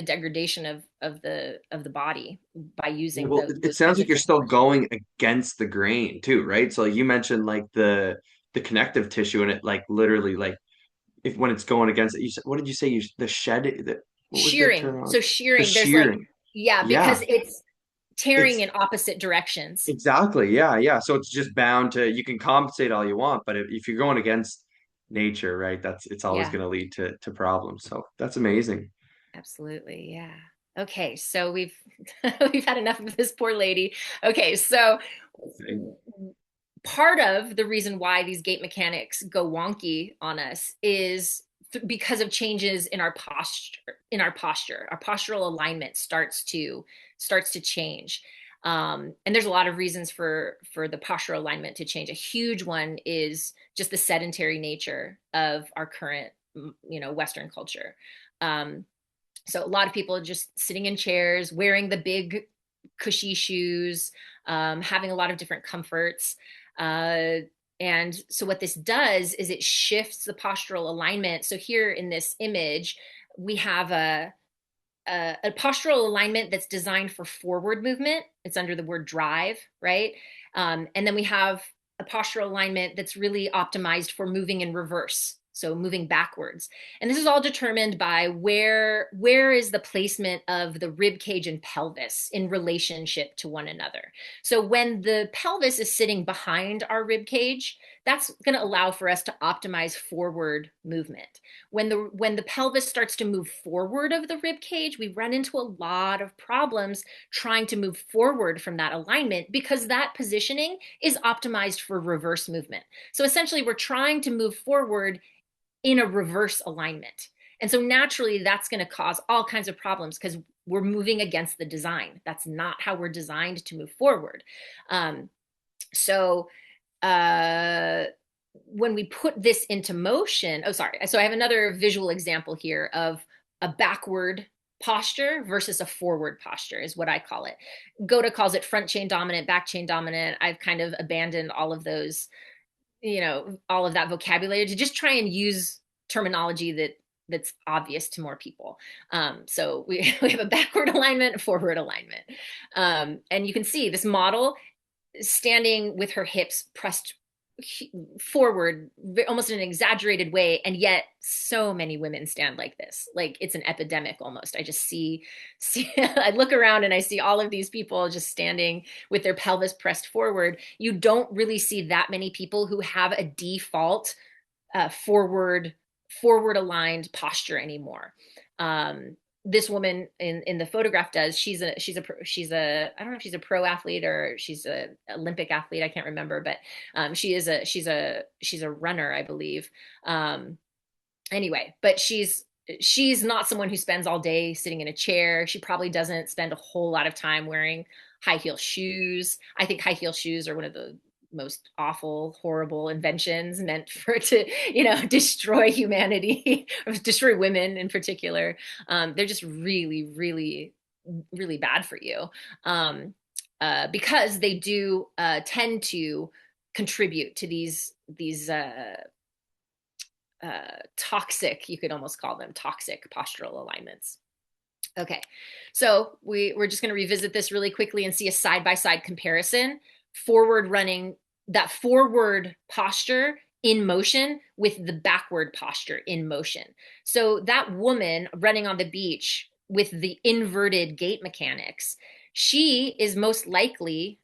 degradation of the body by Yeah, using well, it those sounds kinds like of you're still technology. going against the grain too, right? So you mentioned like the connective tissue and it like literally like if when it's going against it, you said what did you say? The shed the what was the Shearing. term? So The shearing, there's like, shearing. yeah, Yeah, because it's tearing it's in opposite directions. exactly. Yeah, yeah. So it's just bound to you can compensate all you want, but if you're going against nature, right, that's it's always Yeah. going to lead to problems. So that's amazing. Absolutely. Yeah. Okay. So we've we've had enough of this poor lady. Okay. So part of the reason why these gait mechanics go wonky on us is because of changes in our posture. Our postural alignment starts to change. And there's a lot of reasons for the postural alignment to change. A huge one is just the sedentary nature of our current Western culture. So a lot of people are just sitting in chairs, wearing the big cushy shoes, having a lot of different comforts. And so what this does is it shifts the postural alignment. So here in this image, we have a postural alignment that's designed for forward movement. It's under the word drive, right? And then we have a postural alignment that's really optimized for moving in reverse. So moving backwards. And this is all determined by where is the placement of the rib cage and pelvis in relationship to one another. So when the pelvis is sitting behind our rib cage, that's going to allow for us to optimize forward movement. When the pelvis starts to move forward of the rib cage, we run into a lot of problems trying to move forward from that alignment because that positioning is optimized for reverse movement. So essentially, we're trying to move forward in a reverse alignment. And so naturally, that's going to cause all kinds of problems because we're moving against the design. That's not how we're designed to move forward. So when we put this into motion, so I have another visual example here of a backward posture versus a forward posture is what I call it. Goda calls it front chain dominant, back chain dominant. I've kind of abandoned all of those, all of that vocabulary to just try and use terminology that's obvious to more people. So we have a backward alignment, forward alignment. And you can see this model standing with her hips pressed forward almost in an exaggerated way, and yet so many women stand like this, like it's an epidemic almost. I just see I look around and I see all of these people just standing with their pelvis pressed forward. You don't really see that many people who have a default forward aligned posture anymore. This woman in the photograph does. She's a I don't know if she's a pro athlete or she's a Olympic athlete. I can't remember, but she's a runner, I believe. Anyway, but she's not someone who spends all day sitting in a chair. She probably doesn't spend a whole lot of time wearing high heel shoes. I think high heel shoes are one of the most awful, horrible inventions meant for to, destroy humanity, or destroy women in particular. They're just really, really, really bad for you because they do tend to contribute to these toxic, you could almost call them toxic postural alignments. Okay, so we're just going to revisit this really quickly and see a side-by-side comparison. That forward posture in motion with the backward posture in motion. So that woman running on the beach with the inverted gait mechanics, she is most likely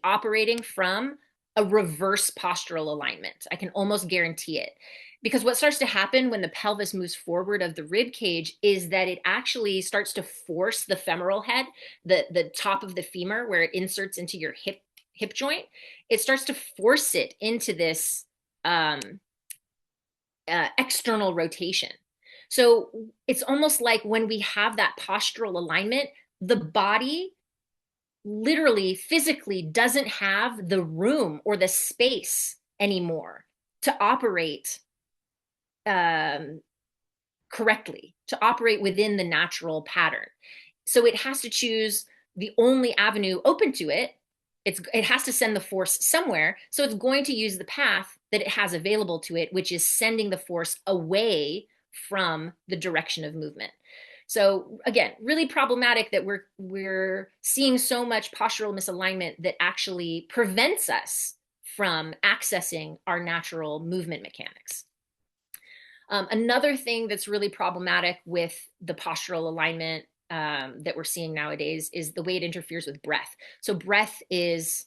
operating from a reverse postural alignment. I can almost guarantee it. Because what starts to happen when the pelvis moves forward of the rib cage is that it actually starts to force the femoral head, the top of the femur where it inserts into your hip joint. It starts to force it into this external rotation. So it's almost like when we have that postural alignment, the body literally physically doesn't have the room or the space anymore to operate correctly, to operate within the natural pattern. So it has to choose the only avenue open to it. It has to send the force somewhere. So it's going to use the path that it has available to it, which is sending the force away from the direction of movement. So again, really problematic that we're seeing so much postural misalignment that actually prevents us from accessing our natural movement mechanics. Another thing that's really problematic with the postural alignment that we're seeing nowadays is the way it interferes with breath. So breath is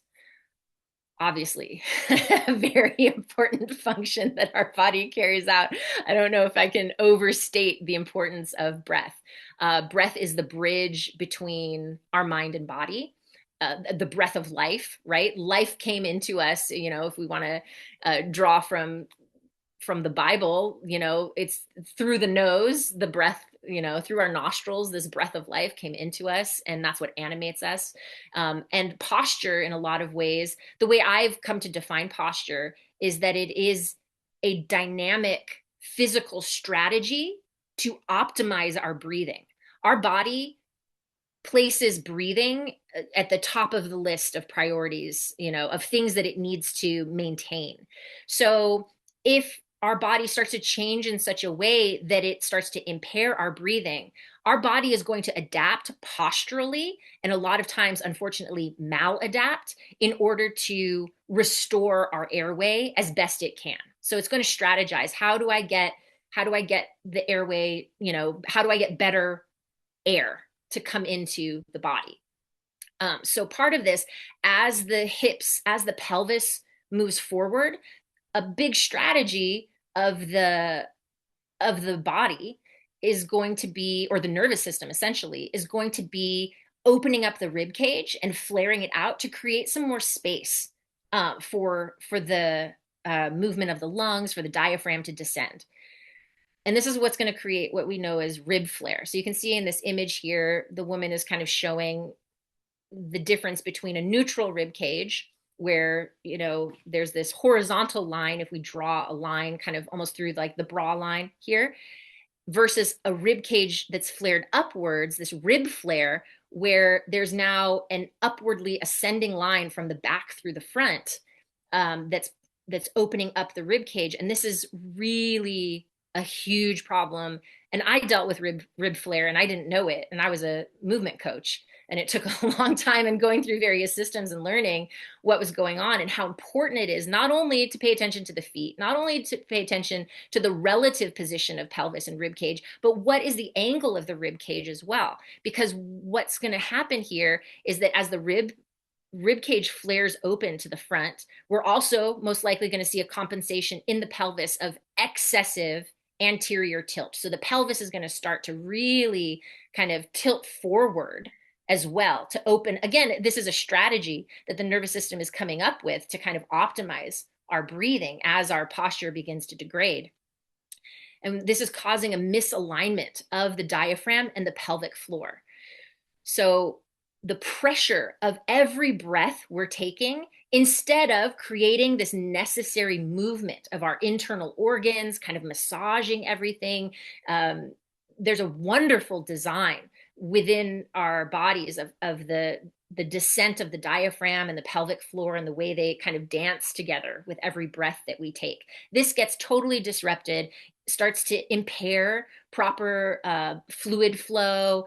obviously a very important function that our body carries out. I don't know if I can overstate the importance of breath. Breath is the bridge between our mind and body. The breath of life, right? Life came into us, if we want to draw from the Bible, it's through the nose, the breath, through our nostrils, this breath of life came into us, and that's what animates us. And posture, in a lot of ways, the way I've come to define posture is that it is a dynamic physical strategy to optimize our breathing. Our body places breathing at the top of the list of priorities, of things that it needs to maintain. So if our body starts to change in such a way that it starts to impair our breathing, our body is going to adapt posturally and a lot of times, unfortunately, maladapt in order to restore our airway as best it can. So it's going to strategize. How do I get the airway, how do I get better air to come into the body? So part of this, as the pelvis moves forward, a big strategy of the body is going to be, or the nervous system essentially, is going to be opening up the rib cage and flaring it out to create some more space for the movement of the lungs, for the diaphragm to descend. And this is what's going to create what we know as rib flare. So you can see in this image here, the woman is kind of showing the difference between a neutral rib cage, where there's this horizontal line, if we draw a line kind of almost through like the bra line here, versus a rib cage that's flared upwards, this rib flare, where there's now an upwardly ascending line from the back through the front, that's opening up the rib cage. And this is really a huge problem. And I dealt with rib flare and I didn't know it. And I was a movement coach. And it took a long time and going through various systems and learning what was going on and how important it is not only to pay attention to the feet, not only to pay attention to the relative position of pelvis and rib cage, but what is the angle of the rib cage as well. Because what's going to happen here is that as the rib cage flares open to the front, we're also most likely going to see a compensation in the pelvis of excessive anterior tilt. So the pelvis is going to start to really kind of tilt forward as well to open. Again, this is a strategy that the nervous system is coming up with to kind of optimize our breathing as our posture begins to degrade. And this is causing a misalignment of the diaphragm and the pelvic floor. So the pressure of every breath we're taking, instead of creating this necessary movement of our internal organs, kind of massaging everything, there's a wonderful design within our bodies of the descent of the diaphragm and the pelvic floor and the way they kind of dance together with every breath that we take. This gets totally disrupted, starts to impair proper fluid flow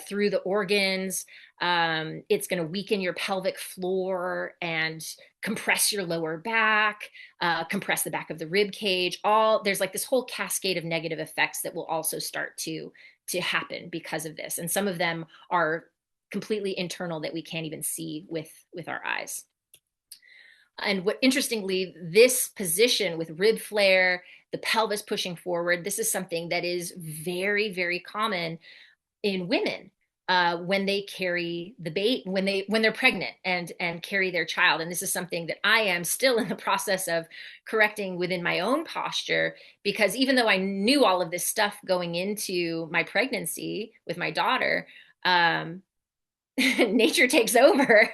through the organs. It's going to weaken your pelvic floor and compress your lower back, compress the back of the rib cage. There's like this whole cascade of negative effects that will also start to happen because of this. And some of them are completely internal that we can't even see with our eyes. And what, interestingly, this position with rib flare, the pelvis pushing forward, this is something that is very, very common in women when they carry the baby, when they're pregnant and carry their child. And this is something that I am still in the process of correcting within my own posture, because even though I knew all of this stuff going into my pregnancy with my daughter, nature takes over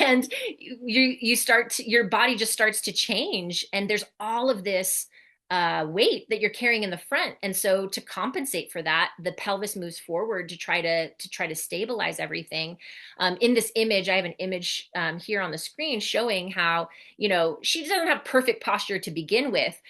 and your body just starts to change, and there's all of this weight that you're carrying in the front. And so to compensate for that, the pelvis moves forward to try to stabilize everything. In this image, I have an image here on the screen showing how, she doesn't have perfect posture to begin with.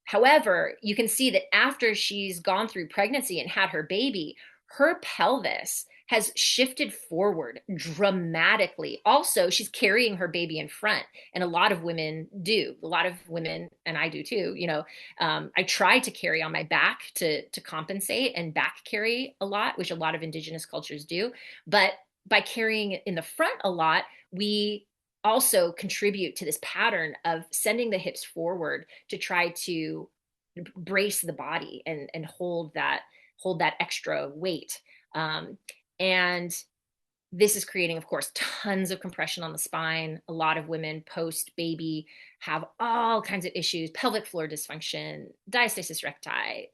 However, you can see that after she's gone through pregnancy and had her baby, her pelvis has shifted forward dramatically. Also, she's carrying her baby in front, and a lot of women do. A lot of women, and I do too. I try to carry on my back to compensate and back carry a lot, which a lot of indigenous cultures do. But by carrying it in the front a lot, we also contribute to this pattern of sending the hips forward to try to brace the body and hold that extra weight. And this is creating, of course, tons of compression on the spine. A lot of women post-baby have all kinds of issues: pelvic floor dysfunction, diastasis recti,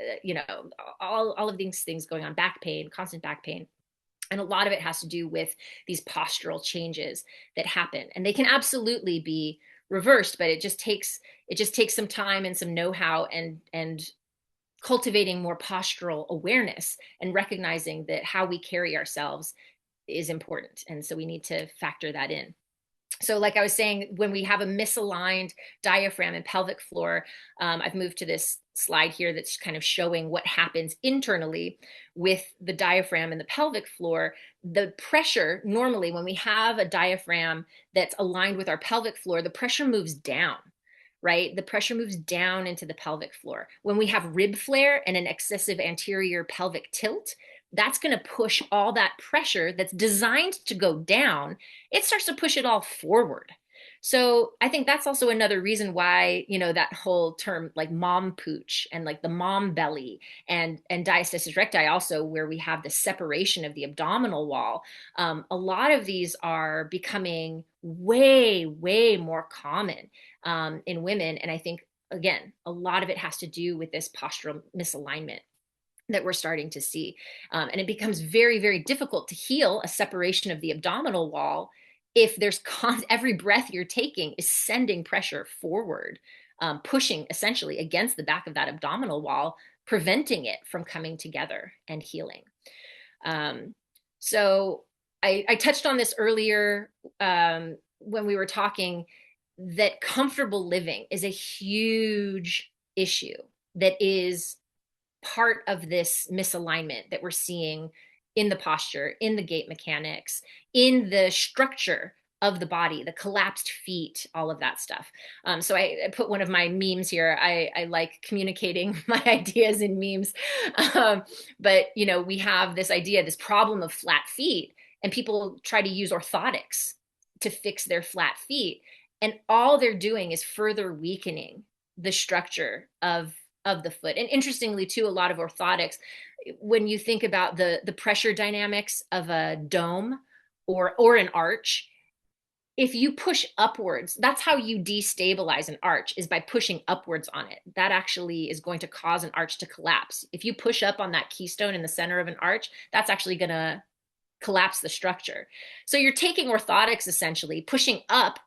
all of these things going on, back pain, constant back pain. And a lot of it has to do with these postural changes that happen. And they can absolutely be reversed, but it just takes some time and some know-how and cultivating more postural awareness and recognizing that how we carry ourselves is important. And so we need to factor that in. So like I was saying, when we have a misaligned diaphragm and pelvic floor, I've moved to this slide here that's kind of showing what happens internally with the diaphragm and the pelvic floor. The pressure, normally when we have a diaphragm that's aligned with our pelvic floor, the pressure moves down, right? The pressure moves down into the pelvic floor. When we have rib flare and an excessive anterior pelvic tilt, that's going to push all that pressure that's designed to go down. It starts to push it all forward. So I think that's also another reason why, that whole term like mom pooch and like the mom belly and diastasis recti also, where we have the separation of the abdominal wall. A lot of these are becoming way, way more common in women. And I think, again, a lot of it has to do with this postural misalignment that we're starting to see. And it becomes very, very difficult to heal a separation of the abdominal wall if every breath you're taking is sending pressure forward, pushing essentially against the back of that abdominal wall, preventing it from coming together and healing. So I touched on this earlier when we were talking, that comfortable living is a huge issue that is part of this misalignment that we're seeing in the posture, in the gait mechanics, in the structure of the body, the collapsed feet, all of that stuff. So I put one of my memes here. I like communicating my ideas in memes. But, we have this idea, this problem of flat feet, and people try to use orthotics to fix their flat feet. And all they're doing is further weakening the structure of the foot. And interestingly, too, a lot of orthotics, when you think about the pressure dynamics of a dome or an arch, if you push upwards, that's how you destabilize an arch, is by pushing upwards on it. That actually is going to cause an arch to collapse. If you push up on that keystone in the center of an arch, that's actually going to collapse the structure. So you're taking orthotics, essentially pushing up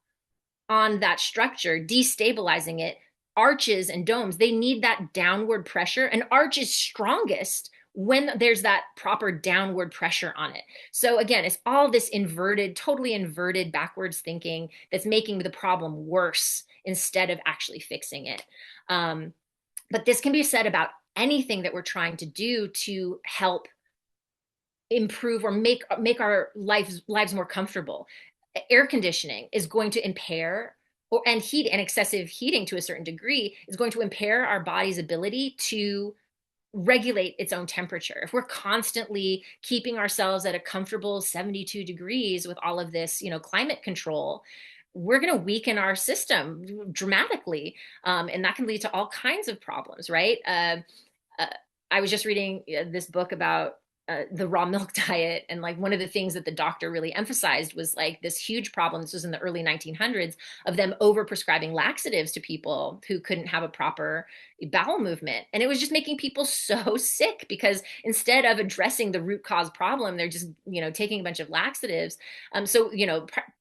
on that structure, destabilizing it. Arches and domes, they need that downward pressure. An arch is strongest when there's that proper downward pressure on it. So again, it's all this inverted, totally inverted backwards thinking that's making the problem worse instead of actually fixing it. But this can be said about anything that we're trying to do to help improve or make our lives more comfortable. Air conditioning is going to impair, and heat and excessive heating to a certain degree is going to impair our body's ability to regulate its own temperature. If we're constantly keeping ourselves at a comfortable 72 degrees with all of this, climate control, we're going to weaken our system dramatically. And that can lead to all kinds of problems, right? I was just reading this book about the raw milk diet. And like one of the things that the doctor really emphasized was like this huge problem. This was in the early 1900s, of them over prescribing laxatives to people who couldn't have a proper bowel movement. And it was just making people so sick, because instead of addressing the root cause problem, they're just, taking a bunch of laxatives. So,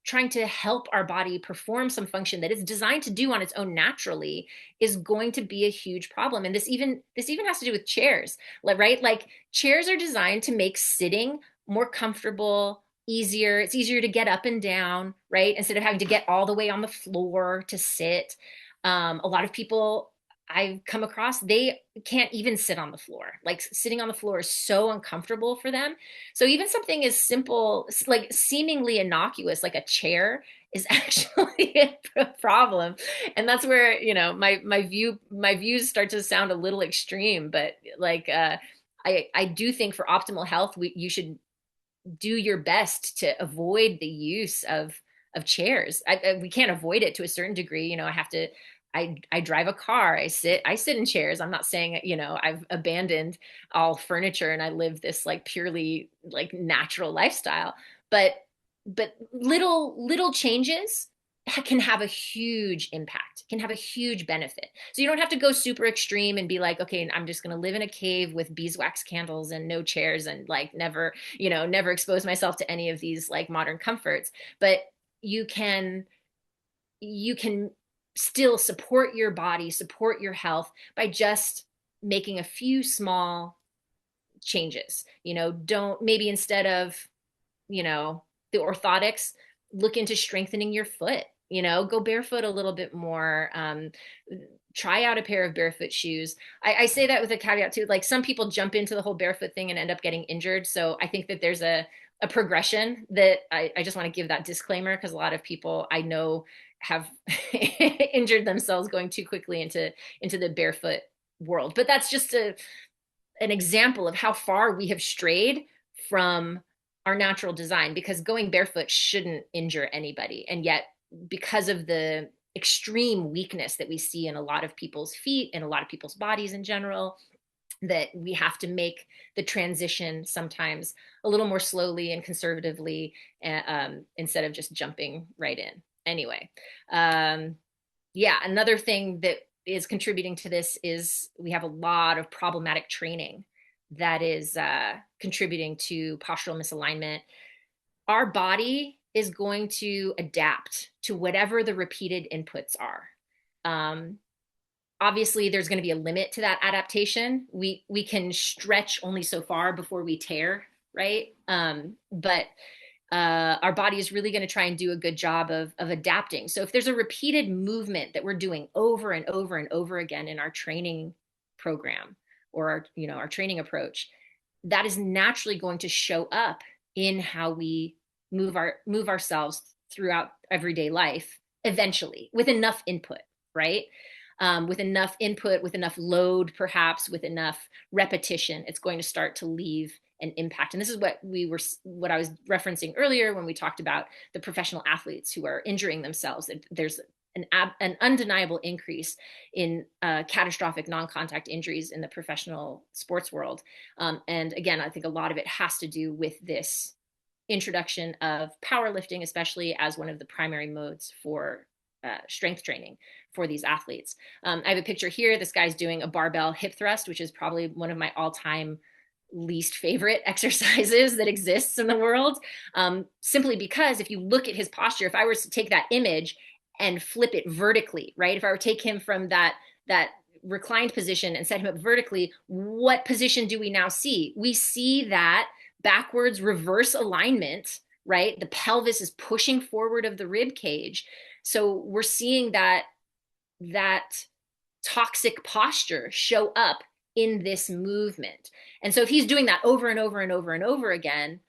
trying to help our body perform some function that it's designed to do on its own naturally is going to be a huge problem. And this even has to do with chairs, right? Like chairs are designed to make sitting more comfortable, easier. It's easier to get up and down, right? Instead of having to get all the way on the floor to sit. A lot of people I've come across, they can't even sit on the floor. Like sitting on the floor is so uncomfortable for them. So even something as simple, like seemingly innocuous, like a chair, is actually a problem. And that's where, my views start to sound a little extreme, but like, I do think for optimal health, you should do your best to avoid the use of chairs. We can't avoid it to a certain degree. I drive a car. I sit in chairs. I'm not saying, I've abandoned all furniture and I live this like purely like natural lifestyle, but little changes can have a huge impact, can have a huge benefit. So you don't have to go super extreme and be like, okay, I'm just going to live in a cave with beeswax candles and no chairs and like never expose myself to any of these like modern comforts. But you can still support your body, support your health by just making a few small changes. Don't, maybe instead of, the orthotics, look into strengthening your foot. Go barefoot a little bit more. Try out a pair of barefoot shoes. I say that with a caveat too. Like some people jump into the whole barefoot thing and end up getting injured. So I think that there's a a progression that I just want to give that disclaimer, because a lot of people I know have injured themselves going too quickly into the barefoot world. But that's just an example of how far we have strayed from our natural design, because going barefoot shouldn't injure anybody. And yet, because of the extreme weakness that we see in a lot of people's feet and a lot of people's bodies in general, that we have to make the transition sometimes a little more slowly and conservatively, instead of just jumping right in. Anyway, yeah, another thing that is contributing to this is we have a lot of problematic training that is contributing to postural misalignment. Our body is going to adapt to whatever the repeated inputs are. Obviously, there's going to be a limit to that adaptation. We can stretch only so far before we tear, right? But our body is really going to try and do a good job of adapting. So if there's a repeated movement that we're doing over and over and over again in our training program, or our training approach, that is naturally going to show up in how we move ourselves throughout everyday life, eventually, with enough input, right? With enough input, with enough load, perhaps with enough repetition, it's going to start to leave an impact. And this is what I was referencing earlier when we talked about the professional athletes who are injuring themselves. There's an undeniable increase in catastrophic non-contact injuries in the professional sports world. And again, I think a lot of it has to do with this introduction of powerlifting, especially as one of the primary modes for strength training for these athletes. I have a picture here. This guy's doing a barbell hip thrust, which is probably one of my all-time least favorite exercises that exists in the world. Simply because if you look at his posture, if I were to take that image and flip it vertically, right? If I were to take him from that reclined position and set him up vertically, what position do we now see? We see that backwards reverse alignment, right? The pelvis is pushing forward of the rib cage. So we're seeing that toxic posture show up in this movement. And so if he's doing that over and over and over and over again,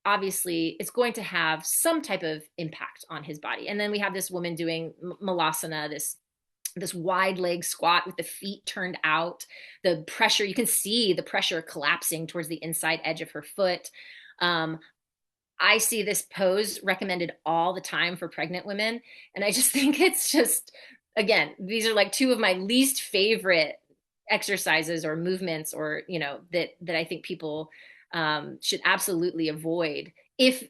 obviously it's going to have some type of impact on his body. And then we have this woman doing malasana, this wide leg squat with the feet turned out. The pressure, you can see the pressure collapsing towards the inside edge of her foot. I see this pose recommended all the time for pregnant women. And I just think it's just, again, these are like two of my least favorite exercises or movements, or that I think people should absolutely avoid if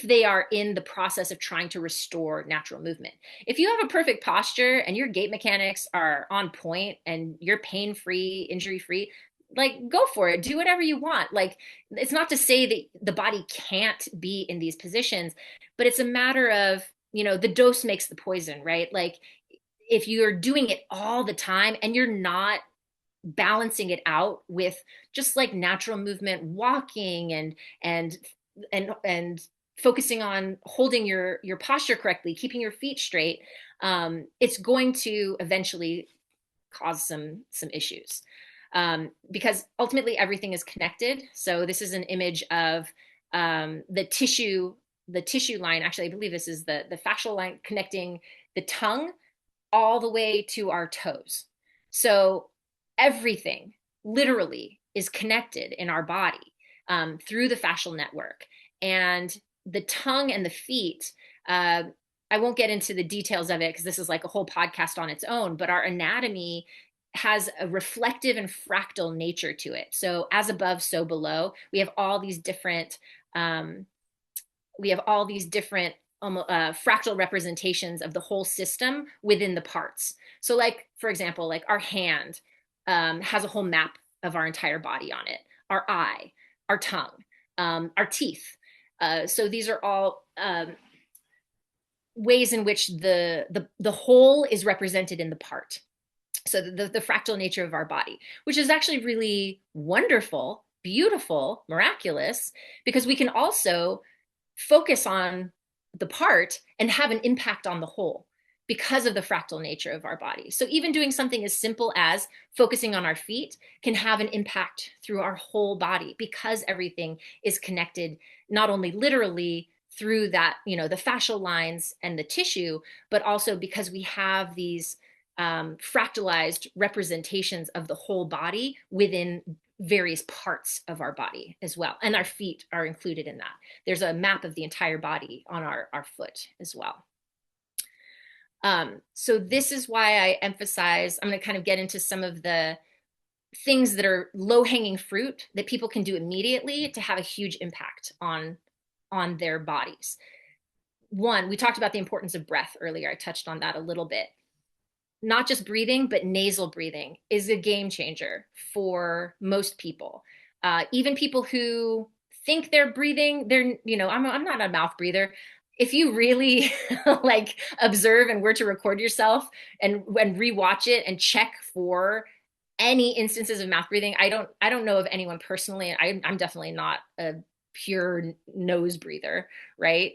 they are in the process of trying to restore natural movement. If you have a perfect posture and your gait mechanics are on point and you're pain-free, injury-free, like, go for it, do whatever you want. Like, it's not to say that the body can't be in these positions, but it's a matter of, the dose makes the poison, right? Like, if you're doing it all the time and you're not balancing it out with just like natural movement, walking and focusing on holding your posture correctly, keeping your feet straight, it's going to eventually cause some issues, because ultimately everything is connected. So this is an image of the tissue line. Actually, I believe this is the fascial line connecting the tongue all the way to our toes. So everything literally is connected in our body through the fascial network. And the tongue and the feet, I won't get into the details of it because this is like a whole podcast on its own, but our anatomy has a reflective and fractal nature to it. So as above, so below. We have all these different fractal representations of the whole system within the parts. So like, for example, like our hand has a whole map of our entire body on it, our eye, our tongue, our teeth. So these are all ways in which the whole is represented in the part. So the fractal nature of our body, which is actually really wonderful, beautiful, miraculous, because we can also focus on the part and have an impact on the whole. because of the fractal nature of our body. So even doing something as simple as focusing on our feet can have an impact through our whole body, because everything is connected, not only literally through that, the fascial lines and the tissue, but also because we have these fractalized representations of the whole body within various parts of our body as well. And our feet are included in that. There's a map of the entire body on our foot as well. So this is why I emphasize, I'm going to kind of get into some of the things that are low-hanging fruit that people can do immediately to have a huge impact on their bodies. One, we talked about the importance of breath earlier. I touched on that a little bit. Not just breathing, but nasal breathing is a game changer for most people. Even people who think they're breathing, I'm not a mouth breather. If you really like observe and were to record yourself and rewatch it and check for any instances of mouth breathing, I don't know of anyone personally. I'm definitely not a pure nose breather, right?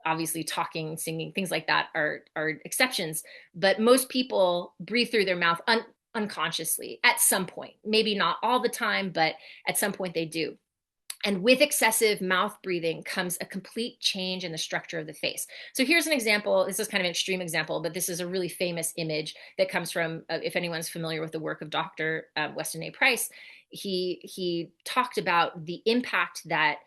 Obviously talking, singing, things like that are exceptions, but most people breathe through their mouth unconsciously at some point. Maybe not all the time, but at some point they do. And with excessive mouth breathing comes a complete change in the structure of the face. So here's an example. This is kind of an extreme example, but this is a really famous image that comes from, if anyone's familiar with the work of Dr. Weston A. Price, he talked about the impact that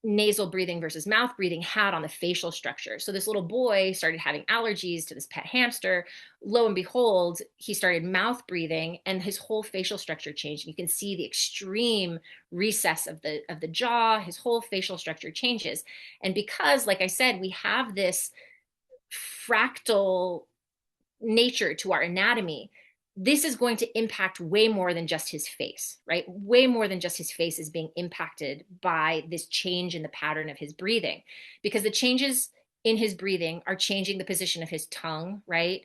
nasal breathing versus mouth breathing had on the facial structure. So this little boy started having allergies to this pet hamster. Lo and behold, he started mouth breathing and his whole facial structure changed. You can see the extreme recess of the jaw, his whole facial structure changes. And because, like I said, we have this fractal nature to our anatomy, this is going to impact way more than just his face, right? Way more than just his face is being impacted by this change in the pattern of his breathing, because the changes in his breathing are changing the position of his tongue, right?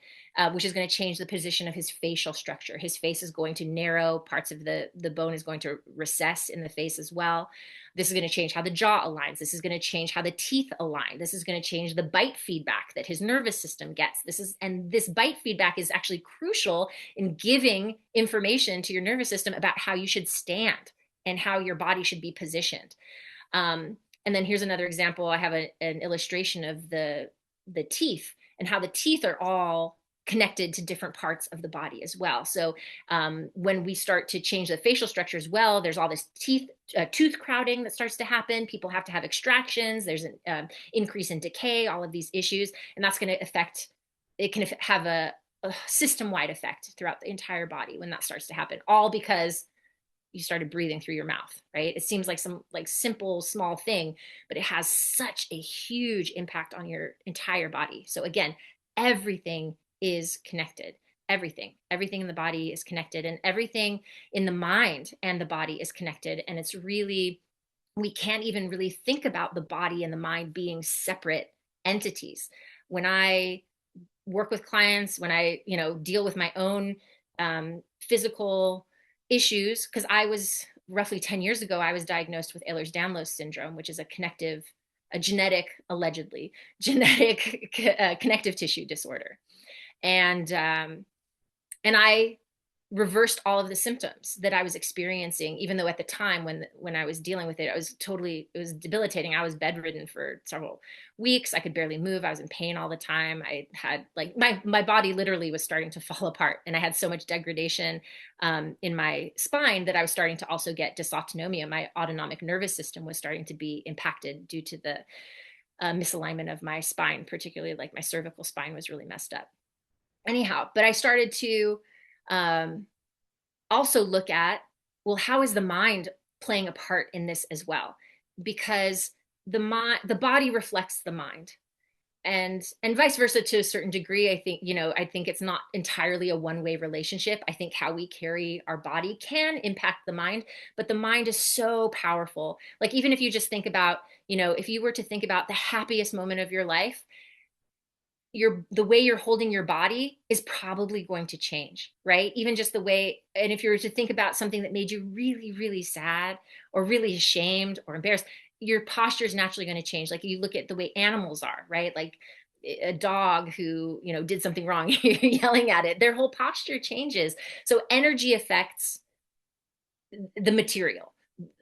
Which is going to change the position of his facial structure. His face is going to narrow, parts of the bone is going to recess in the face as well. This is going to change how the jaw aligns. This is going to change how the teeth align. This is going to change the bite feedback that his nervous system gets. This bite feedback is actually crucial in giving information to your nervous system about how you should stand and how your body should be positioned. And then here's another example. I have an illustration of the teeth and how the teeth are all connected to different parts of the body as well. So when we start to change the facial structure as well, there's all this tooth crowding that starts to happen. People have to have extractions. There's an increase in decay, all of these issues. And that's going to affect, it can have a system-wide effect throughout the entire body when that starts to happen, all because you started breathing through your mouth, right? It seems like some simple, small thing, but it has such a huge impact on your entire body. So again, everything is connected. Everything in the body is connected, and everything in the mind and the body is connected. And it's really, we can't even really think about the body and the mind being separate entities. When I work with clients, when I, deal with my own physical issues, because I was roughly 10 years ago, I was diagnosed with Ehlers-Danlos syndrome, which is allegedly genetic connective tissue disorder. And I reversed all of the symptoms that I was experiencing, even though at the time when I was dealing with it, it was debilitating. I was bedridden for several weeks. I could barely move. I was in pain all the time. I had my body literally was starting to fall apart, and I had so much degradation in my spine that I was starting to also get dysautonomia. My autonomic nervous system was starting to be impacted due to the misalignment of my spine, particularly my cervical spine was really messed up. Anyhow, but I started to also look at, well, how is the mind playing a part in this as well? Because the body reflects the mind, and vice versa to a certain degree. I think it's not entirely a one-way relationship. I think how we carry our body can impact the mind, but the mind is so powerful. Even if you just think about, if you were to think about the happiest moment of your life, the way you're holding your body is probably going to change, right? Even just the way, and if you were to think about something that made you really, really sad or really ashamed or embarrassed, your posture is naturally going to change. You look at the way animals are, right? a dog who, did something wrong, you're yelling at it, their whole posture changes. So energy affects the material.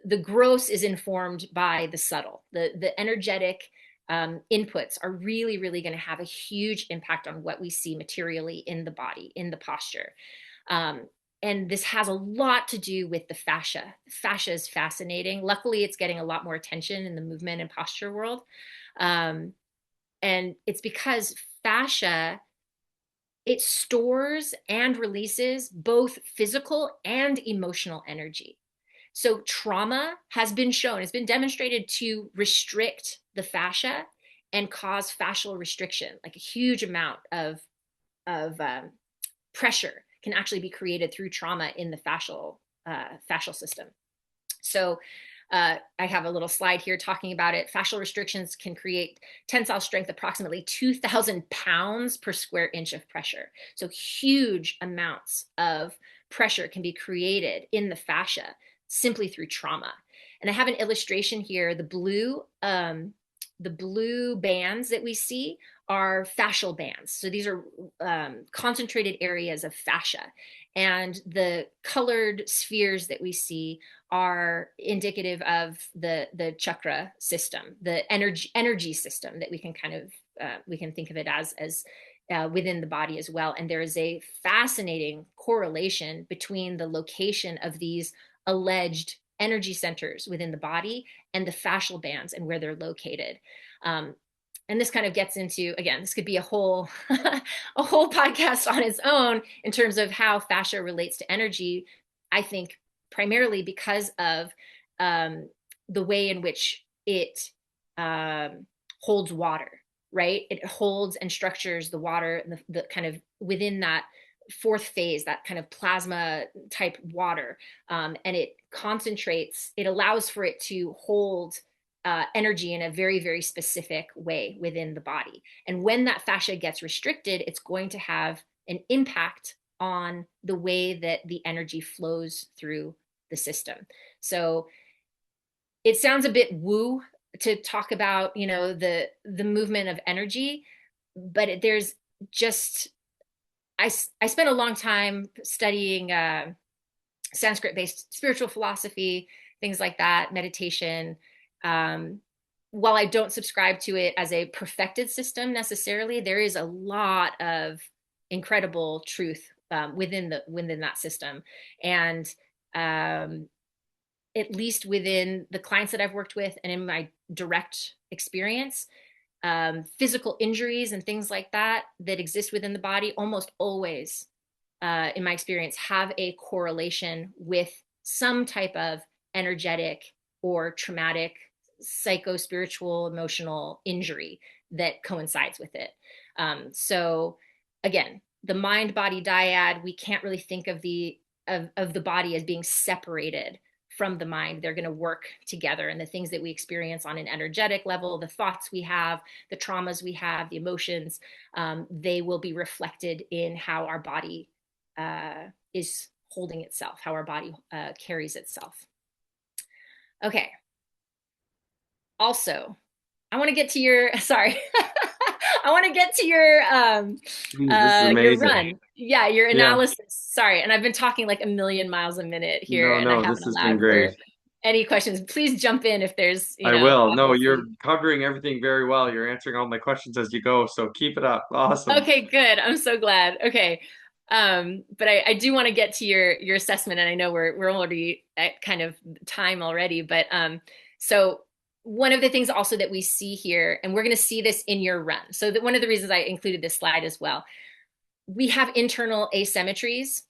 The gross is informed by the subtle. The energetic inputs are really, really going to have a huge impact on what we see materially in the body, in the posture. And this has a lot to do with the fascia. Fascia is fascinating. Luckily, it's getting a lot more attention in the movement and posture world. And it's because fascia, it stores and releases both physical and emotional energy. So trauma has been shown, it's been demonstrated to restrict the fascia and cause fascial restriction, like a huge amount of pressure can actually be created through trauma in the fascial system. So I have a little slide here talking about it. Fascial restrictions can create tensile strength approximately 2,000 pounds per square inch of pressure. So huge amounts of pressure can be created in the fascia simply through trauma. And I have an illustration here. The blue bands that we see are fascial bands. So these are concentrated areas of fascia. And the colored spheres that we see are indicative of the chakra system, the energy system that we can kind of we can think of it as within the body as well. And there is a fascinating correlation between the location of these alleged energy centers within the body and the fascial bands and where they're located. And this kind of gets into, again, this could be a whole a whole podcast on its own in terms of how fascia relates to energy. I think primarily because of the way in which it holds water, right? It holds and structures the water, the kind of within that fourth phase, that kind of plasma type water, and it concentrates, it allows for it to hold energy in a very, very specific way within the body. And when that fascia gets restricted, it's going to have an impact on the way that the energy flows through the system. So it sounds a bit woo to talk about, the movement of energy, but there's just, I spent a long time studying Sanskrit-based spiritual philosophy, things like that, meditation. While I don't subscribe to it as a perfected system necessarily, there is a lot of incredible truth within that system. And at least within the clients that I've worked with and in my direct experience, physical injuries and things like that exist within the body almost always, in my experience, have a correlation with some type of energetic or traumatic, psycho-spiritual, emotional injury that coincides with it. So again, the mind-body dyad, we can't really think of the body as being separated from the mind. They're going to work together, and the things that we experience on an energetic level, the thoughts we have, the traumas we have, the emotions, they will be reflected in how our body is holding itself, how our body carries itself. Okay. Also, I want to get to your, sorry, I want to get to This is your amazing. run. Yeah, your Yeah. analysis. Sorry. And I've been talking like a million miles a minute here, and I No, haven't this has been allowed great. for any questions. Please jump in if there's, I will. No, you're obviously. covering everything very well. You're answering all my questions as you go, so keep it up. Awesome. Okay, good. I'm so glad. Okay. But I do want to get to your assessment, and I know we're already at kind of time already, but so one of the things also that we see here, and we're going to see this in your run. So that one of the reasons I included this slide as well, we have internal asymmetries,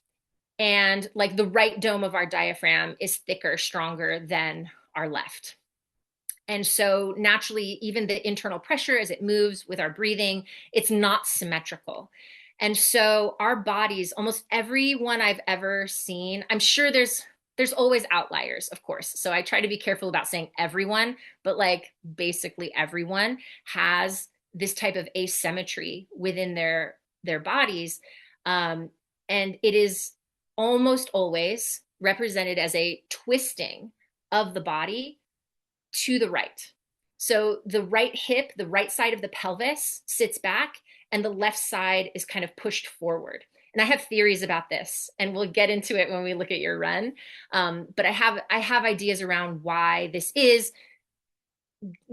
and like the right dome of our diaphragm is thicker, stronger than our left. And so naturally, even the internal pressure as it moves with our breathing, it's not symmetrical. And so our bodies, almost everyone I've ever seen, I'm sure there's always outliers, of course. So I try to be careful about saying everyone, but like basically everyone has this type of asymmetry within their bodies. And it is almost always represented as a twisting of the body to the right. So the right hip, the right side of the pelvis sits back, and the left side is kind of pushed forward. And I have theories about this, and we'll get into it when we look at your run. But I have ideas around why this is,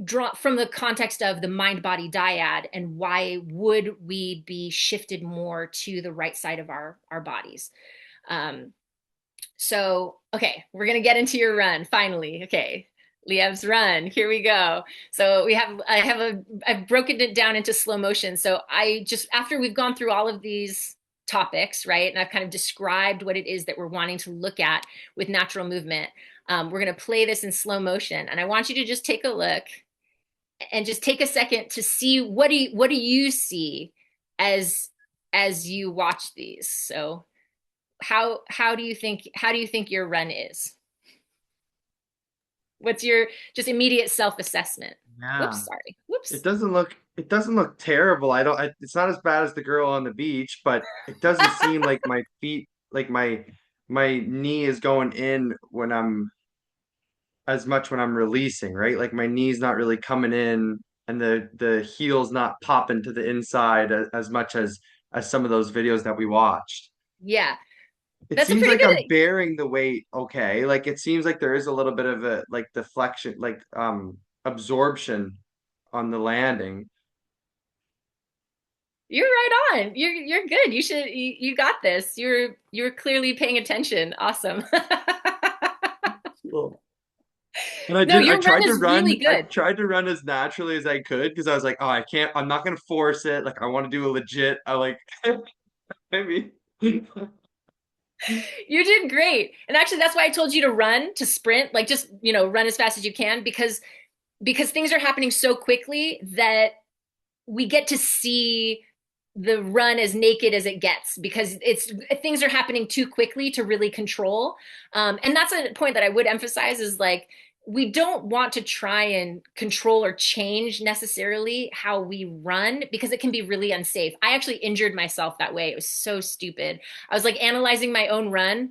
draw from the context of the mind body dyad, and why would we be shifted more to the right side of our bodies. So okay, we're gonna get into your run finally. Okay, Liev's run, here we go. So I've broken it down into slow motion. So I just, after we've gone through all of these topics, right, and I've kind of described what it is that we're wanting to look at with natural movement, we're going to play this in slow motion, and I want you to just take a look and just take a second to see, what do you see as you watch these. So how do you think your run is? What's your just immediate self-assessment? Yeah. Whoops, sorry. Whoops. It doesn't look terrible. It's not as bad as the girl on the beach, but it doesn't seem like my feet, like my knee is going in when I'm as much when I'm releasing, right? Like my knee's not really coming in and the heel's not popping to the inside as much as some of those videos that we watched. Yeah, It that's a seems pretty like I'm good. bearing the weight okay. Like it seems like there is a little bit of a like deflection, like absorption on the landing. You're right on. You're good. You got this. You're clearly paying attention. Awesome. Cool. And I No, did I your run tried to is really run I good. tried to run as naturally as I could because I was like, oh, I'm not gonna force it. Like I want to do a legit I like maybe. You did great. And actually that's why I told you to run, to sprint, like just, run as fast as you can, because things are happening so quickly that we get to see the run as naked as it gets, because it's things are happening too quickly to really control. And that's a point that I would emphasize, is like, we don't want to try and control or change necessarily how we run, because it can be really unsafe. I actually injured myself that way. It was so stupid. I was like analyzing my own run,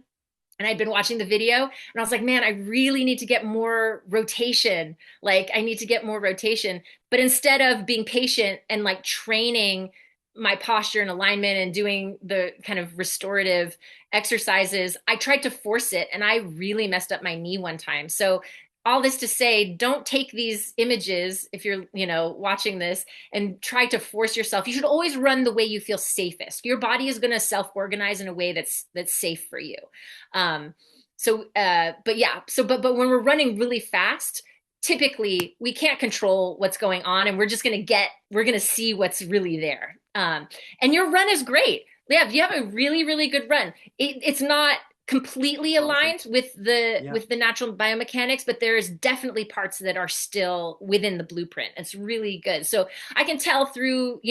and I'd been watching the video, and I was like, man, I really need to get more rotation. Like, I need to get more rotation. But instead of being patient and like training my posture and alignment and doing the kind of restorative exercises, I tried to force it, and I really messed up my knee one time. So all this to say, don't take these images, if you're, watching this, and try to force yourself. You should always run the way you feel safest. Your body is going to self-organize in a way that's safe for you. But yeah, but when we're running really fast, typically we can't control what's going on, and we're going to see what's really there. And your run is great. Liev, you have a really, really good run. It's not completely Awesome. aligned with the Yeah. with the natural biomechanics, but there's definitely parts that are still within the blueprint. It's really good. So I can tell through,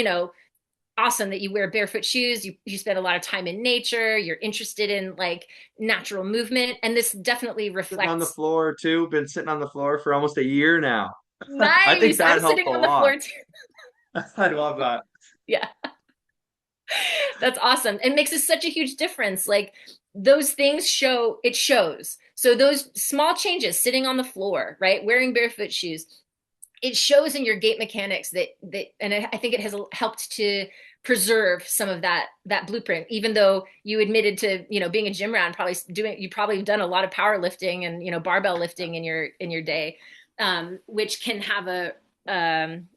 awesome that you wear barefoot shoes, you spend a lot of time in nature, you're interested in like natural movement, and this definitely Sitting on the reflects. floor too. Been sitting on the floor for almost a year now. I think Nice. I'm that helped sitting a on the lot. floor too. I love that. Yeah. That's awesome. It makes such a huge difference. Like, those things shows. So those small changes, sitting on the floor, right? Wearing barefoot shoes, it shows in your gait mechanics and I think it has helped to preserve some of that blueprint, even though you admitted to, being a gym rat, and you probably have done a lot of powerlifting and, barbell lifting in your day, which can have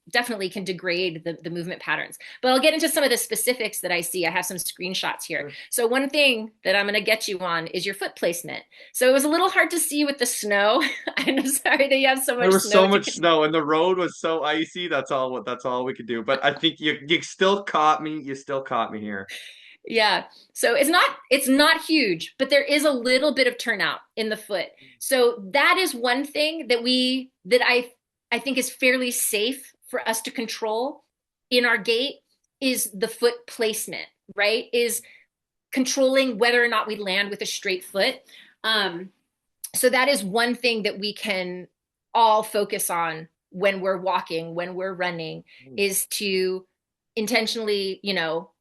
definitely can degrade the movement patterns. But I'll get into some of the specifics that I see. I have some screenshots here. Sure. So one thing that I'm going to get you on is your foot placement. So it was a little hard to see with the snow. I'm sorry that you have so There much was snow so to. much snow and the road was so icy. That's all we could do. But I think you still caught me. You still caught me here. Yeah. So it's not huge, but there is a little bit of turnout in the foot. So that is one thing that I think is fairly safe for us to control in our gait, is the foot placement, right? Is controlling whether or not we land with a straight foot. Um, so that is one thing that we can all focus on when we're walking, when we're running, Mm. is to intentionally,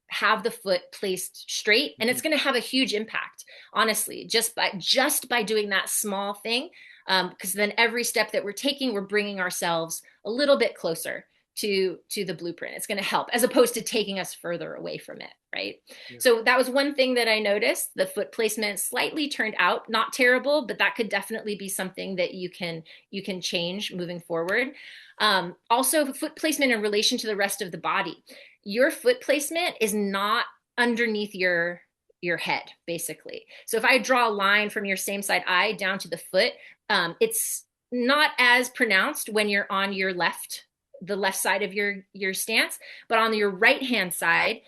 have the foot placed straight. And it's going to have a huge impact, honestly, just by doing that small thing. Because then every step that we're taking, we're bringing ourselves a little bit closer to the blueprint. It's going to help as opposed to taking us further away from it, right? Yeah. So that was one thing that I noticed. The foot placement slightly turned out not terrible, but that could definitely be something that you can change moving forward. Also, foot placement in relation to the rest of the body. Your foot placement is not underneath your head, basically. So if I draw a line from your same side eye down to the foot, it's not as pronounced when you're on your the left side of your stance, but on your right hand side,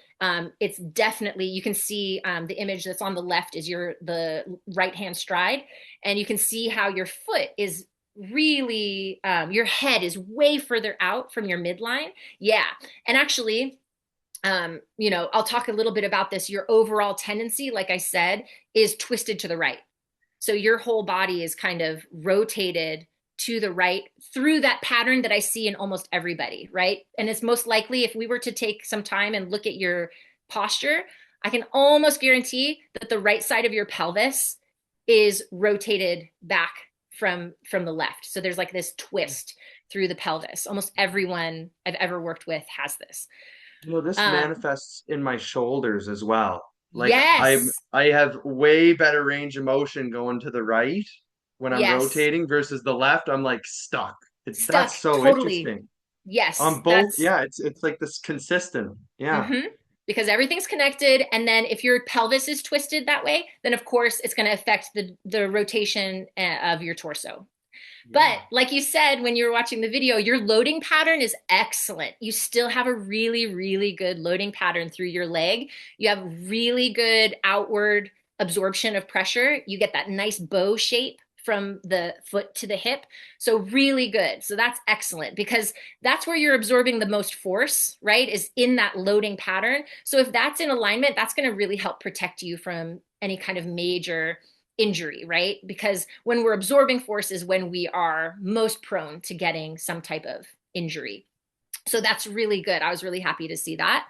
it's definitely, you can see the image that's on the left is the right hand stride, and you can see how your foot is really your head is way further out from your midline. Yeah. And actually, I'll talk a little bit about this. Your overall tendency, like I said, is twisted to the right. So your whole body is kind of rotated to the right through that pattern that I see in almost everybody, right? And it's most likely, if we were to take some time and look at your posture, I can almost guarantee that the right side of your pelvis is rotated back from the left. So there's like this twist through the pelvis. Almost everyone I've ever worked with has this. This manifests in my shoulders as well. Like Yes. I have way better range of motion going to the right when I'm Yes. rotating versus the left. I'm like stuck. That's Stuck. so Totally. interesting. Yes. On both, That's yeah, it's like this consistent. Yeah. because everything's connected. And then if your pelvis is twisted that way, then of course it's going to affect the rotation of your torso. Yeah. But like you said, when you were watching the video, your loading pattern is excellent. You still have a really, really good loading pattern through your leg. You have really good outward absorption of pressure. You get that nice bow shape from the foot to the hip. So really good. So that's excellent because that's where you're absorbing the most force, right? Is in that loading pattern. So if that's in alignment, that's going to really help protect you from any kind of major injury, right? Because when we're absorbing force is when we are most prone to getting some type of injury. So that's really good. I was really happy to see that.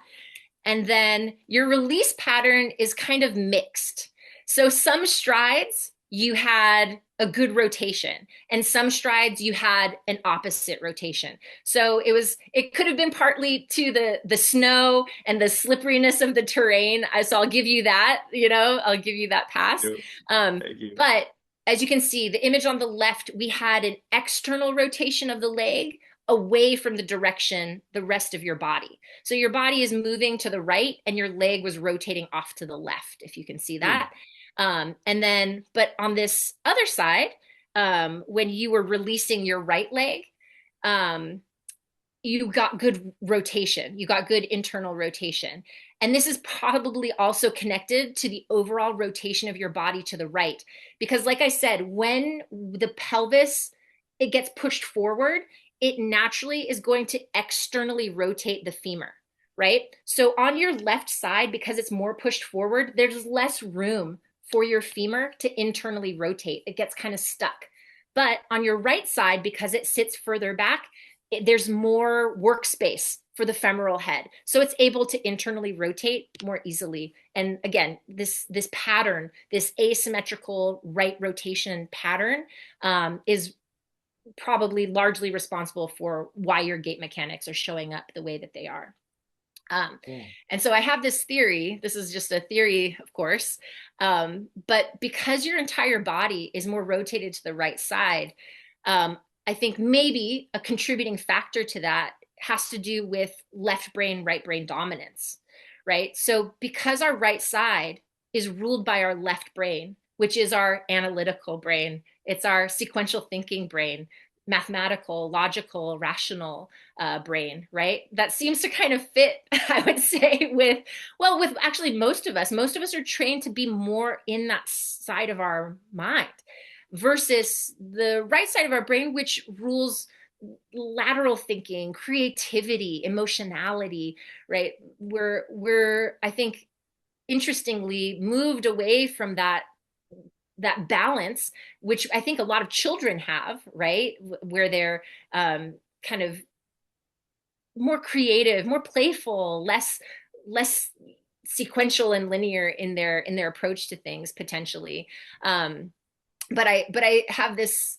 And then your release pattern is kind of mixed. So some strides you had a good rotation, and some strides you had an opposite rotation. So it could have been partly to the snow and the slipperiness of the terrain. So I'll give you that, I'll give you that pass. Thank you. Um, Thank you. but as you can see, the image on the left, we had an external rotation of the leg away from the direction the rest of your body. So your body is moving to the right and your leg was rotating off to the left, if you can see that. But on this other side, when you were releasing your right leg, you got good rotation. You got good internal rotation. And this is probably also connected to the overall rotation of your body to the right. Because like I said, when the pelvis, it gets pushed forward, it naturally is going to externally rotate the femur, right? So on your left side, because it's more pushed forward, there's less room for your femur to internally rotate. It gets kind of stuck. But on your right side, because it sits further back, there's more workspace for the femoral head. So it's able to internally rotate more easily. And again, this pattern, this asymmetrical right rotation pattern is probably largely responsible for why your gait mechanics are showing up the way that they are. And so I have this theory. This is just a theory, of course. But because your entire body is more rotated to the right side, I think maybe a contributing factor to that has to do with left brain, right brain dominance, right? So because our right side is ruled by our left brain, which is our analytical brain, it's our sequential thinking brain, mathematical, logical, rational brain, right? That seems to kind of fit, I would say, with actually most of us. Most of us are trained to be more in that side of our mind versus the right side of our brain, which rules lateral thinking, creativity, emotionality, right? We're I think interestingly moved away from that balance, which I think a lot of children have, right? Where they're kind of more creative, more playful, less sequential and linear in their approach to things potentially. But I have this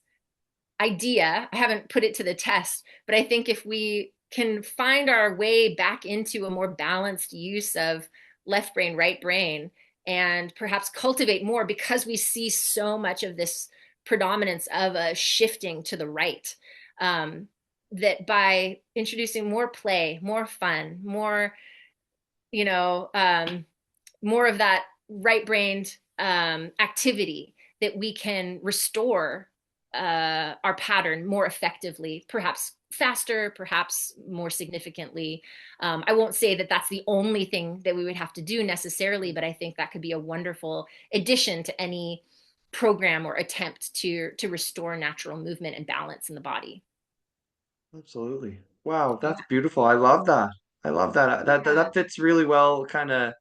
idea. I haven't put it to the test, but I think if we can find our way back into a more balanced use of left brain, right brain, and perhaps cultivate more, because we see so much of this predominance of a shifting to the right, that by introducing more play, more fun, more, you know, more of that right-brained activity, that we can restore our pattern more effectively, perhaps faster, perhaps more significantly. I won't say that that's the only thing that we would have to do necessarily, but I think that could be a wonderful addition to any program or attempt to restore natural movement and balance in the body. Absolutely. Wow, Yeah. that's beautiful. I love that. I love that. Yeah. That fits really well. Kind of,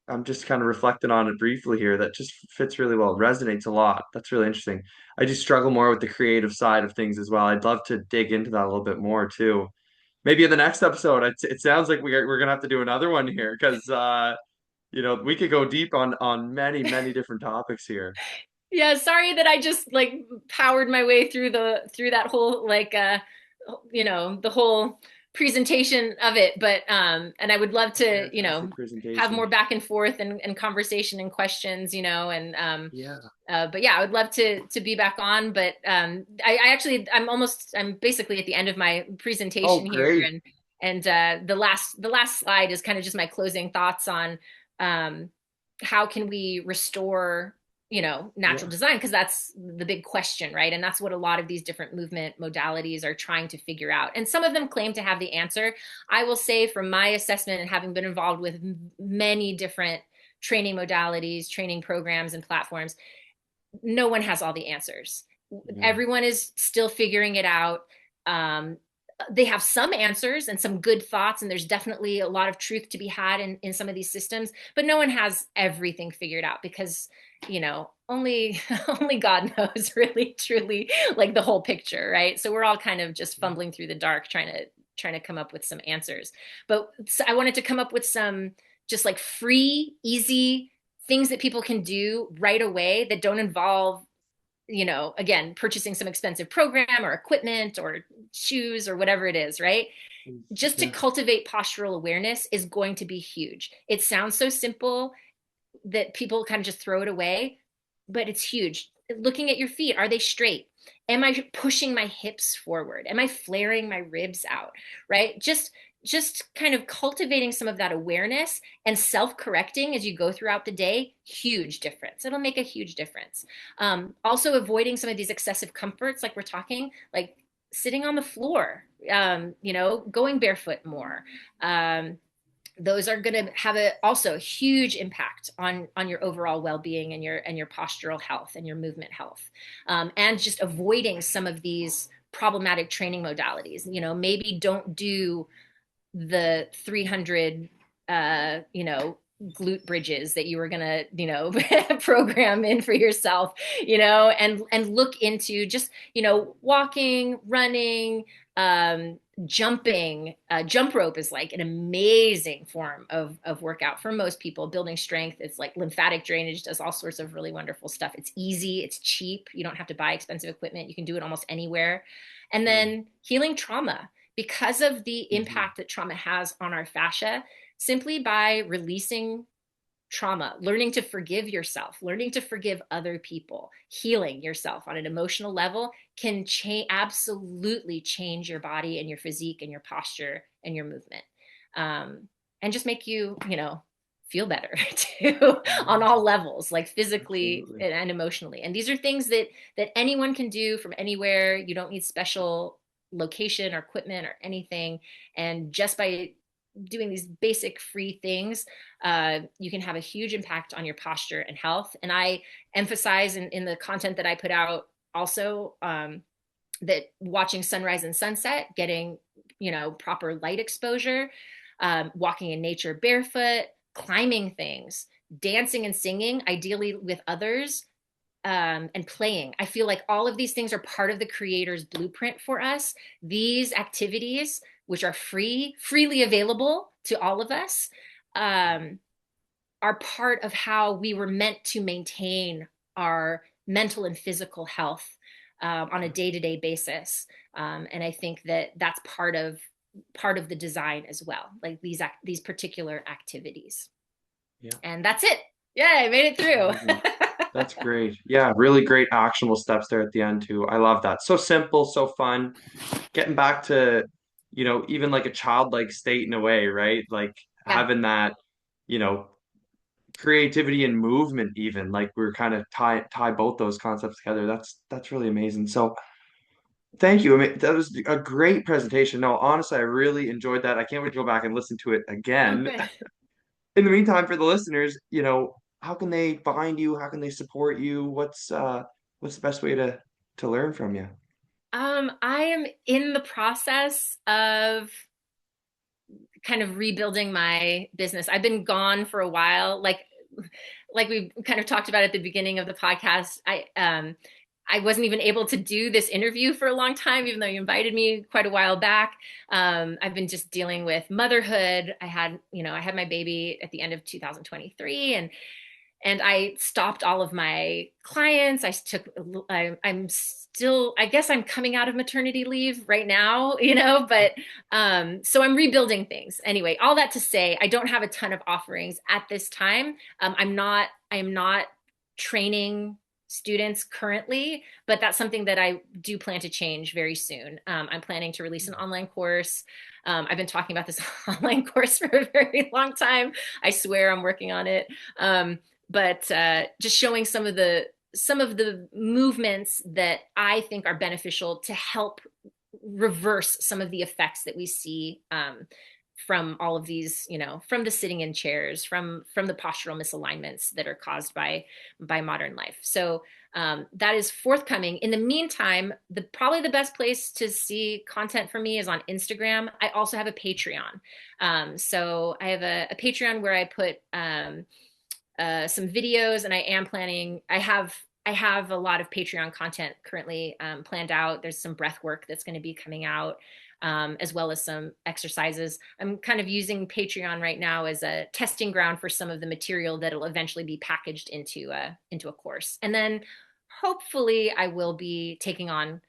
I'm just kind of reflecting on it briefly here. That just fits really well. Resonates a lot. That's really interesting. I just struggle more with the creative side of things as well. I'd love to dig into that a little bit more too. Maybe in the next episode. It sounds like we're gonna have to do another one here because we could go deep on many different topics here. Yeah, sorry that I just like powered my way through that whole like the whole presentation of it, but and I would love to, Fantastic have presentation. more back and forth and conversation and questions, and Yeah. but yeah, I would love to be back on, but I actually I'm basically at the end of my Oh, presentation here, great. and the last slide is kind of just my closing thoughts on um how can we restore, natural Yeah. design, because that's the big question, right? And that's what a lot of these different movement modalities are trying to figure out, and some of them claim to have the answer. I will say, from my assessment and having been involved with many different training modalities, training programs, and platforms, no one has all the answers. Yeah. Everyone is still figuring it out. Um, they have some answers and some good thoughts, and there's definitely a lot of truth to be had in some of these systems, but no one has everything figured out, because only only God knows really truly, like, the whole picture, right? So we're all kind of just Yeah. fumbling through the dark, trying to come up with some answers. But I wanted to come up with some just like free, easy things that people can do right away that don't involve, again, purchasing some expensive program or equipment or shoes or whatever it is, right? Just to Yeah. cultivate postural awareness is going to be huge. It sounds so simple that people kind of just throw it away, but it's huge. Looking at your feet, are they straight? Am I pushing my hips forward? Am I flaring my ribs out? Right? Just kind of cultivating some of that awareness and self-correcting as you go throughout the day, huge difference. It'll make a huge difference. Also avoiding some of these excessive comforts, like we're talking, like sitting on the floor, going barefoot more. Those are going to have also a huge impact on your overall well-being and your postural health and your movement health, and just avoiding some of these problematic training modalities. Maybe don't do the 300 glute bridges that you were going to program in for yourself, and look into just walking, running, jumping. Jump rope is like an amazing form of workout for most people. Building strength, it's like lymphatic drainage, does all sorts of really wonderful stuff. It's easy, it's cheap, you don't have to buy expensive equipment, you can do it almost anywhere. And Yeah. then healing trauma, because of the Hmm. impact that trauma has on our fascia, simply by releasing trauma, learning to forgive yourself, learning to forgive other people, healing yourself on an emotional level can absolutely change your body and your physique and your posture and your movement. Um, and just make you, feel better too, on Yeah. all levels, like physically Absolutely. and emotionally. And these are things that anyone can do from anywhere. You don't need special location or equipment or anything. And just by doing these basic free things, you can have a huge impact on your posture and health. And I emphasize in the content that I put out also, that watching sunrise and sunset, getting proper light exposure, walking in nature barefoot, climbing things, dancing and singing, ideally with others, and playing. I feel like all of these things are part of the creator's blueprint for us. These activities, which are freely available to all of us, um, are part of how we were meant to maintain our mental and physical health, on a day-to-day basis. And I think that that's part of the design as well, like these particular activities. Yeah. And that's it. Yeah, I made it through. Amazing. That's great. Yeah, really great actionable steps there at the end too. I love that. So simple, so fun. Getting back to, even like a childlike state in a way, right? Like Yeah. having that, you know, creativity and movement even. Like we're kind of tie both those concepts together. That's really amazing. So thank you. I mean, that was a great presentation. No, honestly, I really enjoyed that. I can't wait to go back and listen to it Oh, again. good. In the meantime, for the listeners, how can they find you? How can they support you? What's the best way to learn from you? I am in the process of kind of rebuilding my business. I've been gone for a while, like we kind of talked about at the beginning of the podcast. I wasn't even able to do this interview for a long time, even though you invited me quite a while back. I've been just dealing with motherhood. I had my baby at the end of 2023, and I stopped all of my clients. I'm still, I guess I'm coming out of maternity leave right now, but so I'm rebuilding things. Anyway, all that to say, I don't have a ton of offerings at this time. I am not training students currently, but that's something that I do plan to change very soon. I'm planning to release an online course. I've been talking about this online course for a very long time. I swear I'm working on it. But just showing some of the movements that I think are beneficial to help reverse some of the effects that we see from all of these, from the sitting in chairs, from the postural misalignments that are caused by modern life. So that is forthcoming. In the meantime, probably the best place to see content from me is on Instagram. I also have a Patreon. So I have a Patreon where I put some videos, and I am planning. I have a lot of Patreon content currently planned out. There's some breath work that's going to be coming out, as well as some exercises. I'm kind of using Patreon right now as a testing ground for some of the material that'll eventually be packaged into a course. And then hopefully I will be taking on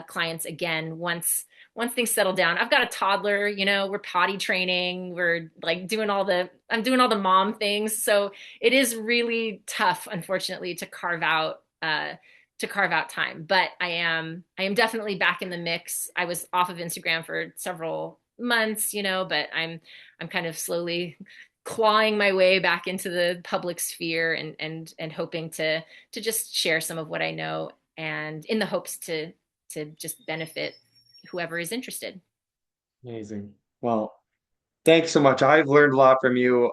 clients again once things settle down. I've got a toddler, we're potty training, we're like I'm doing all the mom things. So it is really tough, unfortunately, to carve out time. But I am definitely back in the mix. I was off of Instagram for several months, but I'm kind of slowly clawing my way back into the public sphere, and hoping to just share some of what I know, and in the hopes to just benefit whoever is interested. Amazing. Well, thanks so much. I've learned a lot from you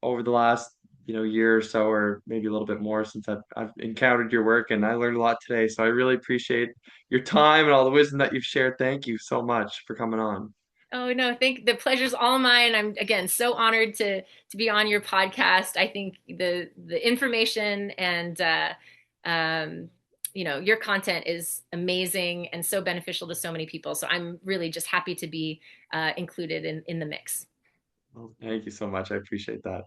over the last, year or so, or maybe a little bit more since I've encountered your work, and I learned a lot today. So I really appreciate your time and all the wisdom that you've shared. Thank you so much for coming on. Oh no, think the pleasure's all mine. I'm again so honored to be on your podcast. I think the information and um, your content is amazing and so beneficial to so many people. So I'm really just happy to be included in the mix. Well, thank you so much. I appreciate that.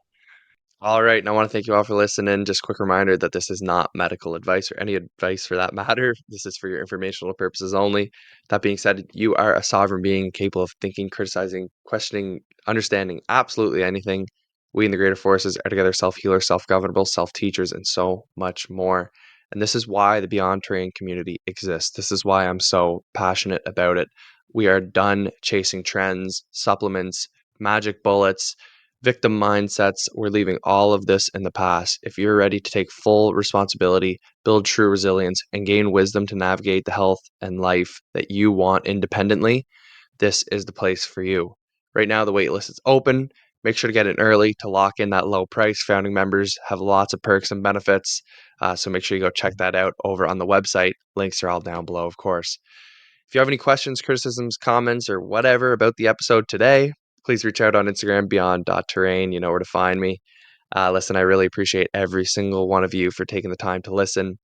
All right, and I want to thank you all for listening. Just a quick reminder that this is not medical advice or any advice for that matter. This is for your informational purposes only. That being said, you are a sovereign being capable of thinking, criticizing, questioning, understanding absolutely anything. We in the greater forces are together self-healers, self-governable, self-teachers, and so much more. And this is why the Beyond Terrain community exists. This is why I'm so passionate about it. We are done chasing trends, supplements, magic bullets, victim mindsets. We're leaving all of this in the past. If you're ready to take full responsibility, build true resilience, and gain wisdom to navigate the health and life that you want independently, this is the place for you. Right now, the wait list is open. Make sure to get in early to lock in that low price. Founding members have lots of perks and benefits. So make sure you go check that out over on the website. Links are all down below, of course. If you have any questions, criticisms, comments, or whatever about the episode today, please reach out on Instagram, beyond.terrain. You know where to find me. Listen, I really appreciate every single one of you for taking the time to listen.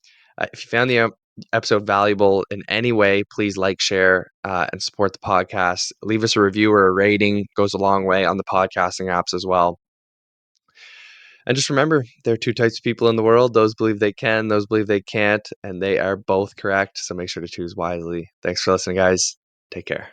If you found the episode valuable in any way, please like, share, and support the podcast. Leave us a review or a rating. Goes a long way on the podcasting apps as well. And just remember, there are two types of people in the world: those believe they can, those believe they can't, and they are both correct. So make sure to choose wisely. Thanks for listening, guys. Take care.